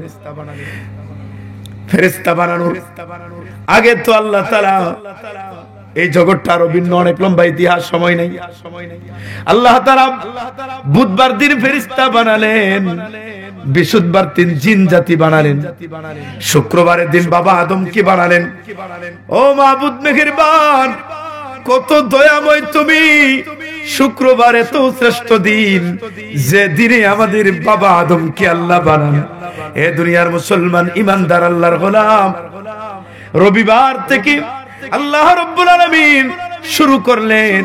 ফেরেশতা বানানোর আগে তো আল্লাহ তাআলা এই জগৎটা আরো ভিন্ন, অনেক লম্বা ইতিহাস, সময় নাই। আল্লাহ তাআলা বুধবার দিন ফেরেশতা বানালেন, বৃহস্পতিবার দিন জিন জাতি বানালেন, শুক্রবারের দিন বাবা আদমকে বানালেন। ও মাবুদ মেহেরবান, কত দয়াময় তুমি। শুক্রবার এত শ্রেষ্ঠ দিন, যে দিনে আমাদের বাবা আদমকে আল্লাহ বানান। এ দুনিয়ার মুসলমান ইমানদার আল্লাহর গোলাম, রবিবার থেকে আল্লাহ রাব্বুল আলামিন শুরু করলেন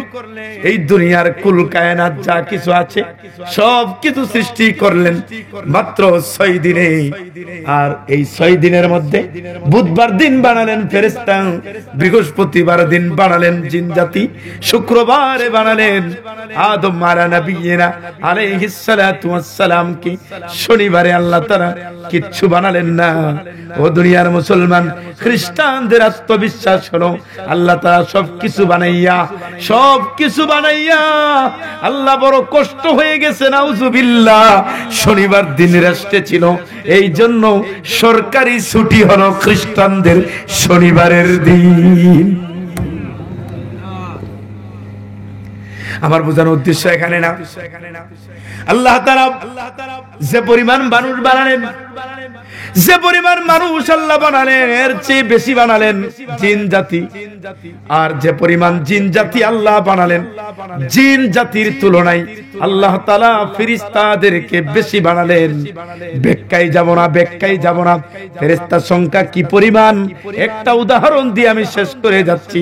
এই দুনিয়ার কুল কায়নাত যা কিছু আছে সব কিছু সৃষ্টি করলেন মাত্র 6 দিনে। আর এই 6 দিনের মধ্যে বুধবার দিন বানালেন ফেরেশতা, বৃহস্পতিবার দিন বানালেন জিন জাতি, শুক্রবারে বানালেন আদম মারা নবিয়িনা আলাইহিস সালাতু ওয়াস সালাম কি, শনিবারে আল্লাহ তাআলা কিচ্ছু বানালেন না। ও দুনিয়ার মুসলমান, খ্রিস্টানদের আত্মবিশ্বাস হলো আল্লাহ তাআলা সবকিছু বানাইয়া আল্লাহ বড় কষ্ট হয়ে গেছে, নাউজুবিল্লাহ। শনিবার দিন রেস্টে ছিল, এই জন্য সরকারি ছুটি হলো খ্রিস্টানদের শনিবারের দিন। আমার বোঝানোর উদ্দেশ্য এখানে না, আল্লাহ তাআলা যে পরিমাণ মানুষ বানালেন, যে পরিমাণ মানুষ আল্লাহ বানালেন এর চেয়ে বেশি বানালেন জিন জাতি। আর যে পরিমাণ জিন জাতি আল্লাহ বানালেন, জিন জাতির তুলনায় আল্লাহ তাআলা ফেরেশতাদেরকে বেশি বানালেন। ব্যাখ্যায় যাব না ফেরেশতার সংখ্যা কি পরিমাণ, একটা উদাহরণ দিয়ে আমি শেষ করে যাচ্ছি,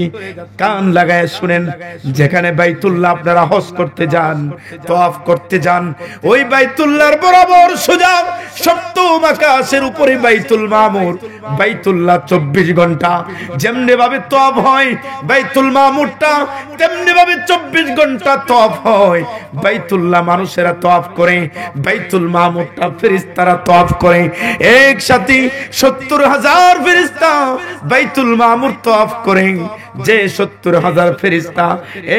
কান লাগায় শুনেন। যেখানে বাইতুল্লাহ আপনারা হজ করতে যান, তওয়াফ করতে যান, ওই বাইতুল্লাহর বরাবর সোজা সপ্তম আকাশের উপরে বাইতুল মামুর, বাইতুল্লাহ 24 ঘন্টা যেমনি ভাবে তওয়াফ হয়, বাইতুল মামুরটা তেমনি ভাবে 24 ঘন্টা তওয়াফ হয়। বাইতুল্লাহ মানুষেরা তওয়াফ করে, বাইতুল মামুরটা ফেরেশতারা তওয়াফ করে। একসাথে 70,000 ফেরেশতা বাইতুল মামুর তওয়াফ করে। যে 70,000 ফেরেশতা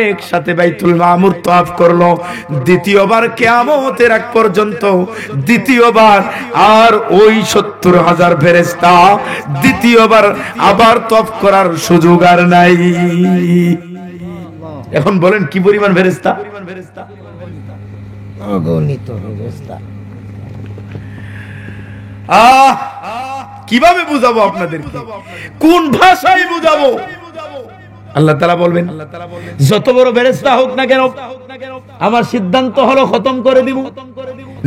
একসাথে বাইতুল মামুর তওয়াফ করলো, দ্বিতীয়বার কিয়ামতের আগ পর্যন্ত দ্বিতীয়বার আর ওই 70,000 ফেরেশতা দ্বিতীয়বার আবার তওয়াফ করার সুযোগ আর নাই। এখন বলেন কি পরিমাণ ফেরেশতা? অগণিত ফেরেশতা। কিভাবে বুঝাবো আপনাদেরকে, কোন ভাষায় বুঝাবো? আল্লাহ তাআলা বলবেন যত বড় ফেরেশতা হোক না কেন, আমার সিদ্ধান্ত হলো খতম করে দিব।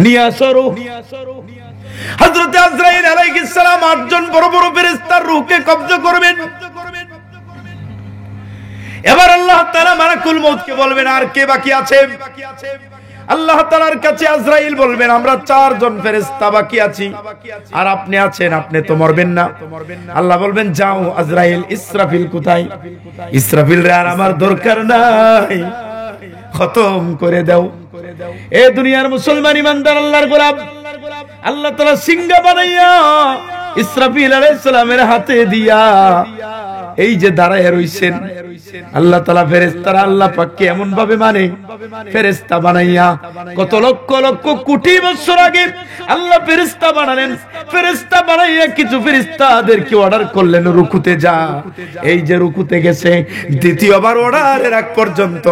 নিয়ে আসো রূহ। হযরত আজরাইল আলাইহিস সালাম 8 জন বড় বড় ফেরেশতার রূহকে কবজা করবেন। এবার আল্লাহ তাআলা মালাকুল মউতকে বলবেন আর কে বাকি আছে? আল্লাহ তাআলার কাছে আজরাইল বলবেন আমরা 4 জন ফেরেশতা বাকি আছি, আর আপনি আছেন, আপনি তো মরবেন না। আল্লাহ বলবেন যাও আজরাইল, ইসরাফিল কোথায়? ইসরাফিল রে আর আমার দরকার নাই, খতম করে দাও। এ দুনিয়ার মুসলমান ইমানদার আল্লাহর গোলাম, আল্লাহ তাআলা সিংহা বানাইয়া ইসরাফিল আলাইহিস সালামের হাতে দিয়া এই যে দাঁড়ায় রইছেন, আল্লাহ তাআলা ফেরেশতারা আল্লাহ পাককে এমন ভাবে মানে, ফেরেশতা বানাইয়া কত লক্ষ লক্ষ কোটি বছর আগে আল্লাহ ফেরেশতা বানালেন। ফেরেশতা বানাইয়া কিছু ফেরেশতাদেরকে অর্ডার করলেন রুকুতে যা। এই যে রুকুতে গেছে, দ্বিতীয়বার অর্ডারের আগ পর্যন্ত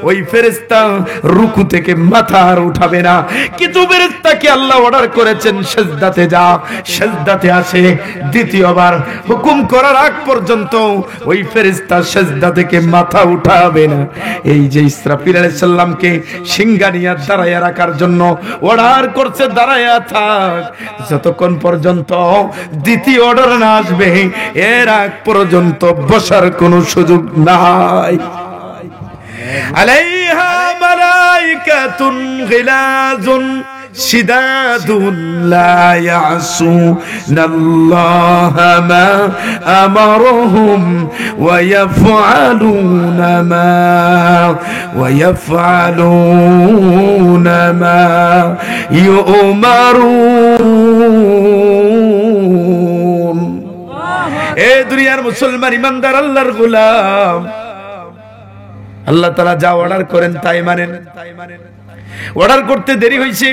ওই ফেরেশতা রুকু থেকে মাথা আর উঠাবে না। কিছু ফেরেশতাকে আল্লাহ অর্ডার করেছেন সিজদাতে যা, সিজদাতে আসে। দ্বিতীয়বার হুকুম করার আগ পর্যন্ত ওই ফেরেশতা সিজদা থেকে মাথা উঠাবে না। এই যে ইসরাফিল আলাইহিস সালামকে সিংহা নিয়ে দাঁড়ায়া রাখার জন্য অর্ডার করছে দাঁড়ায়া থাক, যতক্ষণ পর্যন্ত দ্বিতীয় অর্ডার না আসবে এর আগ পর্যন্ত বসার কোনো সুযোগ নাই। আলাইহা মালাইকাতুন গিলাজুন শিদাদুন লা ইয়াসুনাল্লাহা মা আমারহুম ওয়া ইয়াফআলুনা মা ইউমারুন। এ দুনিয়ার মুসলমান ইমানদার আল্লাহর গোলাম, আল্লাহ তাআলা যা অর্ডার করেন তাই মানেন। অর্ডার করতে দেরি হয়েছে,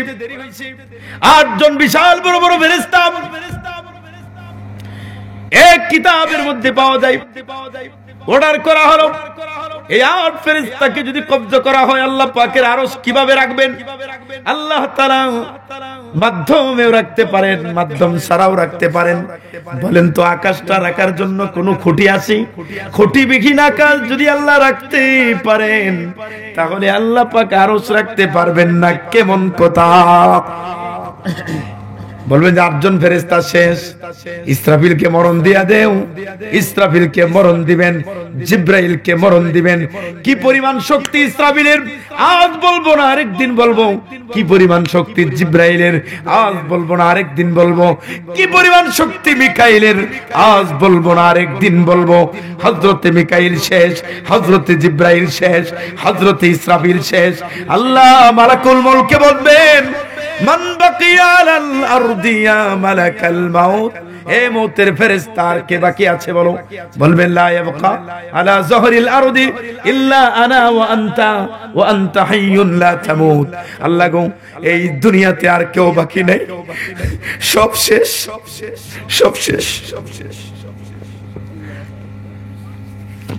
8 জন বিশাল বড় বড় ফেরেশতা এক কিতাবের মধ্যে পাওয়া যায়। অর্ডার করা হলো, এই 8 ফেরেশতাকে যদি কবজা করা হয় আল্লাহ পাকের আরশ কিভাবে রাখবেন? আল্লাহ তাআলা মাধ্যমেও রাখতে পারেন, মাধ্যম ছাড়াও রাখতে পারেন। বলেন তো আকাশটা রাখার জন্য কোনো খুঁটি আছে? খুঁটিবিহীন আকাশ যদি আল্লাহ রাখতে পারেন তাহলে আল্লাহ পাক আরশ রাখতে পারবেন না? কেমন কথা! বলবেন যে 8 জন ফেরেশতা শেষ, ইসরাফিলকে মরণ দিয়া দেও। ইসরাফিলকে মরণ দিবেন, জিব্রাইলকে মরণ দিবেন। কি পরিমাণ শক্তি ইসরাফিলের, আজ বলবো না আরেকদিন বলবো। কি পরিমাণ শক্তি জিব্রাইলের, আজ বলবো না আরেকদিন বলবো। কি পরিমাণ শক্তি মিকাইলের, আজ বলবো না আরেকদিন বলবো। হযরতে মিকাইল শেষ, হযরতে জিব্রাইল শেষ, হযরতে ইসরাফিল শেষ। আল্লাহ মালাকুল মউতকে বলবেন, মান বাকিয়া আলাল আরদি ইয়া মালাকাল মাউত, হে মউতের ফেরেশতা আর কে বাকি আছে বলো? বলবেন লা ইয়াবকা আলা যহরিল আরদি ইল্লা আনা ওয়া আনতা হাইয়ুন লা তামুত। আল্লাহ গো, এই দুনিয়াতে আর কেউ বাকি নাই, সব শেষ, সব শেষ,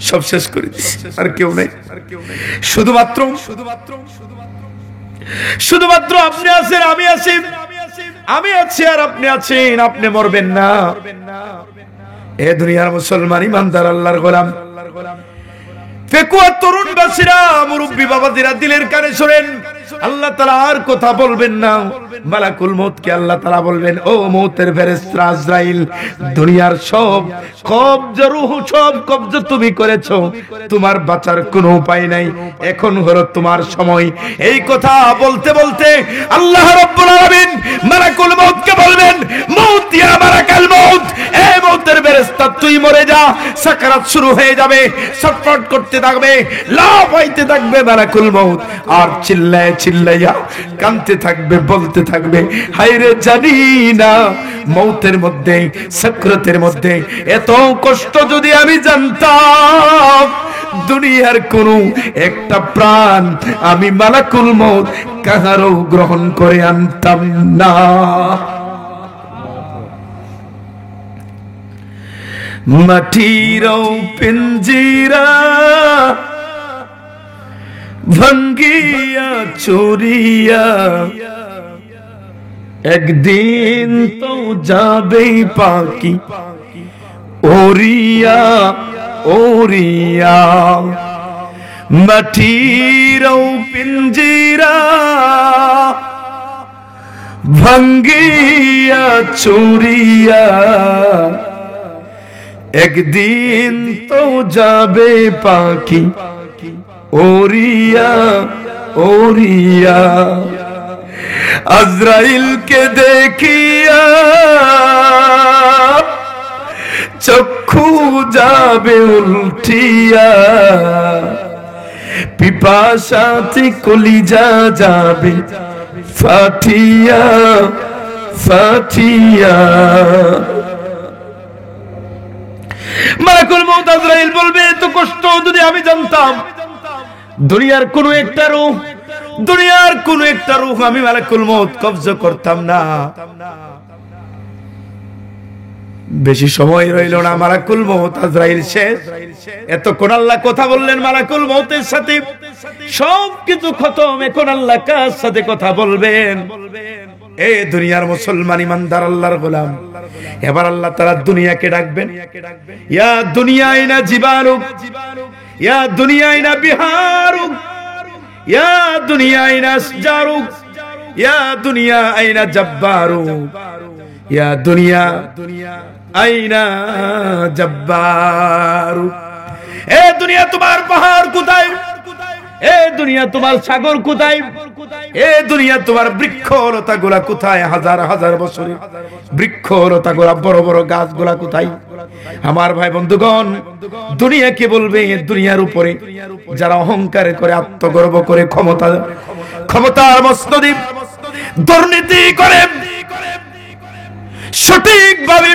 সব শেষ করে দিয়েছে, আর কেউ নাই। শুধুমাত্র আপনি আছেন, আমি আছি, আমি আছি আর আপনি আছেন। আপনি মরবেন না। এ দুনিয়ার মুসলমান ইমানদার আল্লাহর গোলাম, ফেকুয়া তরুণ বাসীরা, মুরব্বী বাবাজিরা দিলের কানে শোনেন, আল্লাহ তাআলা আর কথা বলবেন না। মালাকুল মউতকে আল্লাহ তাআলা বলবেন, ও মউতের ফেরেশতা আজরাইল, দুনিয়ার সব কবজ, রূহ সব কবজ তুমি করেছো, তোমার বাঁচার কোনো উপায় নাই, এখন হলো তোমার সময়। এই কথা বলতে বলতে আল্লাহ রাব্বুল আলামিন মালাকুল মউতকে বলবেন, মউত ইয়া মালাকাল মউত, এ মউতের ফেরেশতা তুই মরে যা। সাকারাত শুরু হয়ে যাবে, ছটফট করতে থাকবে, লাফ হইতে থাকবে মালাকুল মউত, আর চিল্লায় চিল্লাইয়া কাঁদতে থাকবে, বলতে থাকবে, হায়রে জানি না মউতের মধ্যে, সাকরাতের মধ্যে এত কষ্ট যদি আমি জানতাম, দুনিয়ার কোনো একটা প্রাণ আমি মালাকুল মউত কাহারও গ্রহণ করে আনতাম না। মাটির পিঞ্জিরা ভাঙ্গিয়া চুরিয়া একদিন তো যাবেই পাখি ওরিয়া ওরিয়া। মাটির পিঞ্জিরা ভাঙ্গিয়া চুরিয়া একদিন তো যাবে পাখি ওরিয়া ওরিয়া। আজরাইলকে দেখিয়া চক্ষু যাবে উল্টিয়া, পিপাসাতে কলিজা যাবে ফাটিয়া ফাটিয়া। মালাকুল মউত আজরাইল বলবে, এত কষ্ট যদি আমি জানতাম, দুনিয়ার কোন একটা রূহ, দুনিয়ার কোন একটা রূহ আমি মালাকুল মউত কবজা করতাম না। বেশি সময় রইল না, মালাকুল মউত আজরাইল শেষ। এতক্ষণ আল্লাহ কথা বললেন মালাকুল মউতের সাথে, সব কিছু খতম। এখন আল্লাহ কার সাথে কথা বলবেন? এ দুনিয়ার মুসলমান ইমানদার আল্লাহর গোলাম, এবার আল্লাহ তাআলা দুনিয়াকে ডাকবেন, ইয়া দুনিয়া আইনা জিবারুক, ইয়া দুনিয়া আইনা বিহারুক, ইয়া দুনিয়া আইনা আসজারুক, ইয়া দুনিয়া আইনা জব্বারুক, ইয়া দুনিয়া আইনা জব্বারুক। এ দুনিয়া তোমার পাহাড় কোথায়? এ দুনিয়া তোমার সাগর কোথায়? এ দুনিয়া তোমার বৃক্ষলতা গুলা কোথায়? হাজার হাজার বছরের বৃক্ষলতা গুলা, বড় বড় গাছ গুলা কোথায়? আমার ভাই বন্ধুগণ, দুনিয়া কে বলবে? দুনিয়ার উপরে যারা অহংকার করে, আত্মগর্ব করে, ক্ষমতার মস্তদ্বীপ দুর্নীতি করে, সঠিকভাবে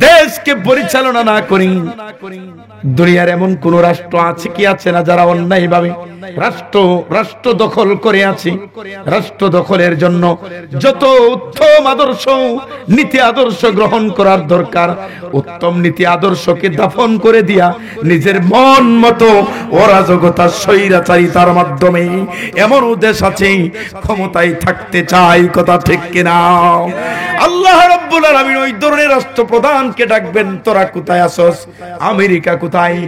দেশকে পরিচালনা না করি, দুনিয়ার এমন কোন রাষ্ট্র আছে কি আছে না যারা অন্যায়ভাবে রাষ্ট্র দখল করে আছে। রাষ্ট্র দখলের জন্য যত উত্তম আদর্শ নীতি আদর্শ গ্রহণ করার দরকার, উত্তম নীতি আদর্শকে দাফন করে দিয়া নিজের মন মতো অরাজকতা স্বৈরাচারিতার মাধ্যমে এমন দেশ আছে ক্ষমতায় থাকতে চাই, কথা ঠিক কিনা? আল্লাহ রাব্বুল আলামিন ওই ধরনের রাষ্ট্রপ্রধানকে ডাকবেন, তোরা কোথায় আসস? আমেরিকা কোথায়?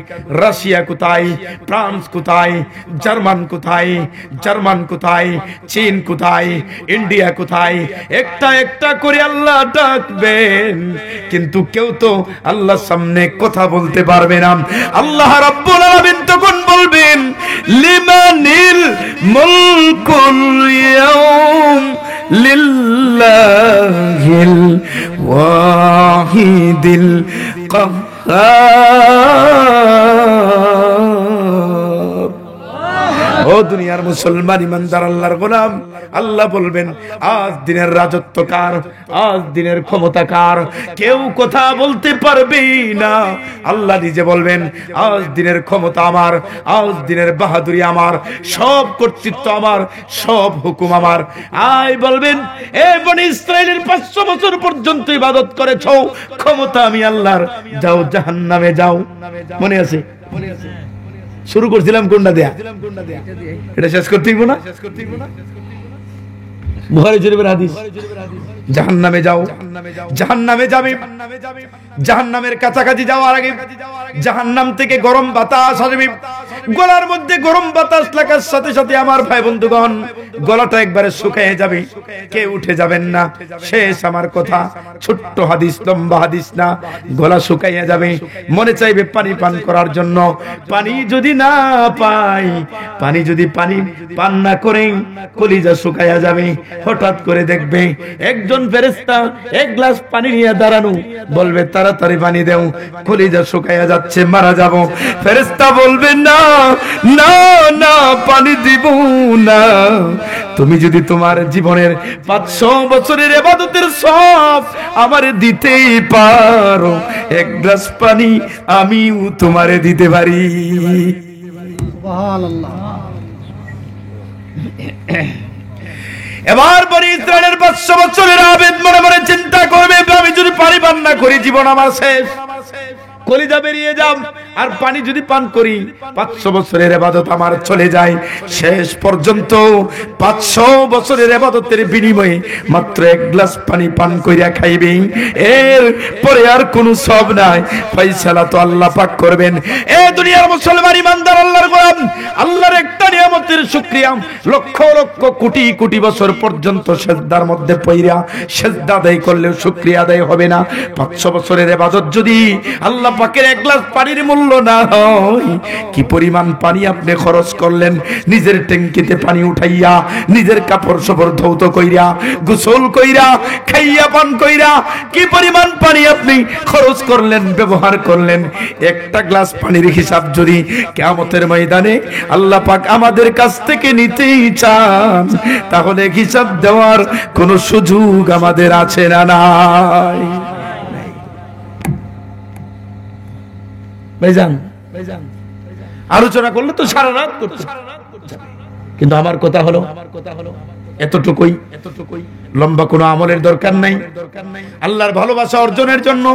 রাশিয়া কোথায়? ফ্রান্স কোথায়? জার্মান কোথায়? চীন কোথায়? ইন্ডিয়া কোথায়? একটা একটা করে আল্লাহ ডাকবেন, কিন্তু কেউ তো আল্লাহর সামনে কথা বলতে পারবে না। আল্লাহ রাব্বুল আলামিন তখন বলবেন, লিমানিল মুলকুল ইয়াউম লিল্লাহিল ওয়াহিদিল কাহ্হার। ও দুনিয়ার মুসলমান ইমানদার আল্লাহর গোলাম, আল্লাহ বলবেন আজ দিনের রাজত্ব কার, আজ দিনের ক্ষমতা কার? কেউ কথা বলতে পারবে না। আল্লাহ নিজে বলবেন আজ দিনের ক্ষমতা আমার, আজ দিনের বাহাদুরি আমার, সব কর্তৃত্ব আমার, সব হুকুম আমার। আয় বলবেন, এ বনি ইসরাইলের 500 বছর পর্যন্ত ইবাদত করেছো, ক্ষমতা আমি আল্লাহর, যাও জাহান্নামে যাও। মনে আছে? শুরু করছিলাম কোনটা দেয়া, এটা শেষ করতে হইব না? বুখারী শরীফের হাদিস, জাহান্নামে যাও, জাহান্নামে যাবে। জাহান্নামের কাছাকাছি যাওয়ার আগে জাহান্নাম থেকে গরম বাতাস আসবে। গলার মধ্যে গরম বাতাস লাগার সাথে সাথে আমার ভাই বন্ধুগণ গলাটা একবারে শুকিয়ে যাবে, কে উঠে যাবেন না। শেষ আমার কথা, ছোট্ট হাদিস, লম্বা হাদিস না। গলা শুকিয়ে যাবে, মনে চাইবে পানি পান করার জন্য। পানি যদি না পাই, পানি যদি পান না করে কলিজা শুকাইয়া যাবে। হঠাৎ করে দেখবে একজন ফেরেশতা এক গ্লাস পানি নিয়ে দাঁড়ানো, বলবে তাড়াতাড়ি পানি দেও, কলিজা শুকাইয়া যাচ্ছে, মারা যাব। ফেরেশতা বলবে না না না, পানি দিব না। তুমি যদি তোমার জীবনের 500 বছরের ইবাদতের সব আমারে দিতেই পারো, এক গ্লাস পানি আমিও তোমারে দিতে পারি। সুবহানাল্লাহ। এবার বনি ইসরাইলের 500 বছরের আবেদ মনে মনে চিন্তা করবে, আমি যদি পানি পান না করি জীবন আমার শেষ, কলিজা বেরিয়ে যাম। আর পানি যদি পান করি 500 বছরের ইবাদত আমার চলে যায়। শেষ পর্যন্ত 500 বছরের ইবাদতের বিনিময়ে মাত্র এক গ্লাস পানি পান কইরা খাইবে, এর পরে আর কোনো সব নাই। ফয়সালা তো আল্লাহ পাক করবেন। এ দুনিয়ার মুসলমান ইমানদার আল্লাহর গোলাম, আল্লাহর একটা নিয়ামতের শুকরিয়া লক্ষ লক্ষ কোটি কোটি বছর পর্যন্ত সিজদার মধ্যে পইরা সিজদা আদায় করলেও শুকরিয়া আদায় হবে না। 500 বছরের ইবাদত যদি আল্লাহ পাকের এক গ্লাস পানির মূল্য না হয়, কি পরিমাণ পানি আপনি খরচ করলেন, নিজের ট্যাঙ্কিতে পানি উঠাইয়া, নিজের কাপড় সবর ধৌত কইরা, গোসল কইরা, খাইয়া পান কইরা, কি পরিমাণ পানি আপনি খরচ করলেন, ব্যবহার করলেন। একটা গ্লাস পানির হিসাব যদি কিয়ামতের ময়দানে আল্লাহ পাক আমাদের কাছ থেকে নিতেই চান, তাহলে হিসাব দেওয়ার কোনো সুযোগ আমাদের আছে না নাই? ভাইজান আলোচনা করলে তো সারা রাত করতে, কিন্তু আমার কথা হলো এতটুকুই, লম্বা কোনো আমলের দরকার নাই। আল্লাহর ভালোবাসা অর্জনের জন্য,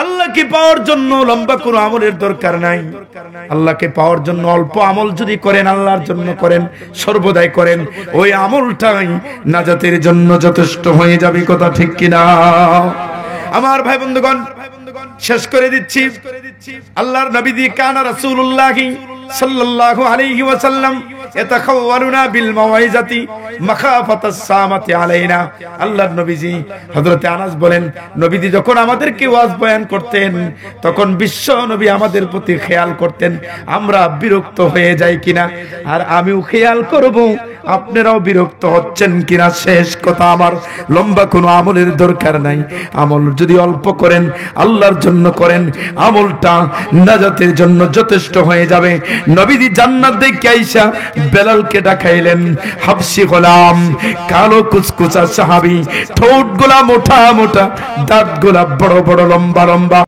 আল্লাহকে পাওয়ার জন্য লম্বা কোনো আমলের দরকার নাই। আল্লাহকে পাওয়ার জন্য অল্প আমল যদি করেন, আল্লাহর জন্য করেন, সর্বদাই করেন, ওই আমলটাই নাজাতের জন্য যথেষ্ট হয়ে যাবে, কথা ঠিক কিনা? আমার ভাই বন্ধুগণ, শেষ করে দিচ্ছি। আল্লাহর নবী কানা রাসূলুল্লাহ সাল্লাল্লাহু আলাইহি ওয়াসাল্লাম ইয়াতাখাওয়ালুনা বিল মাওয়াইজাতি মাখাফাতাস সামাতি আলাইনা। আল্লাহর নবীজি হযরত আনাস বলেন, নবীজি যখন আমাদেরকে ওয়াজ বয়ান করতেন, তখন বিশ্ব নবী আমাদের প্রতি খেয়াল করতেন আমরা বিরক্ত হয়ে যাই কিনা। আর আমিও খেয়াল করব আপনারাও বিরক্ত হচ্ছেন কিনা শেষ কথা আমার, লম্বা কোনো আমলের দরকার নাই। আমল যদি অল্প করেন, আল্লাহর জন্য করেন, আমলটা নাজাতের জন্য যথেষ্ট হয়ে যাবে। নবীজি জান্নাত দেখে আইসা বেলালকে ডাকাইলেন। হাবশি গোলাম, কালো কুচকুচা সাহাবী, ঠোঁট গোলা মোটা মোটা, দাঁত গোলা বড় বড়, লম্বা লম্বা।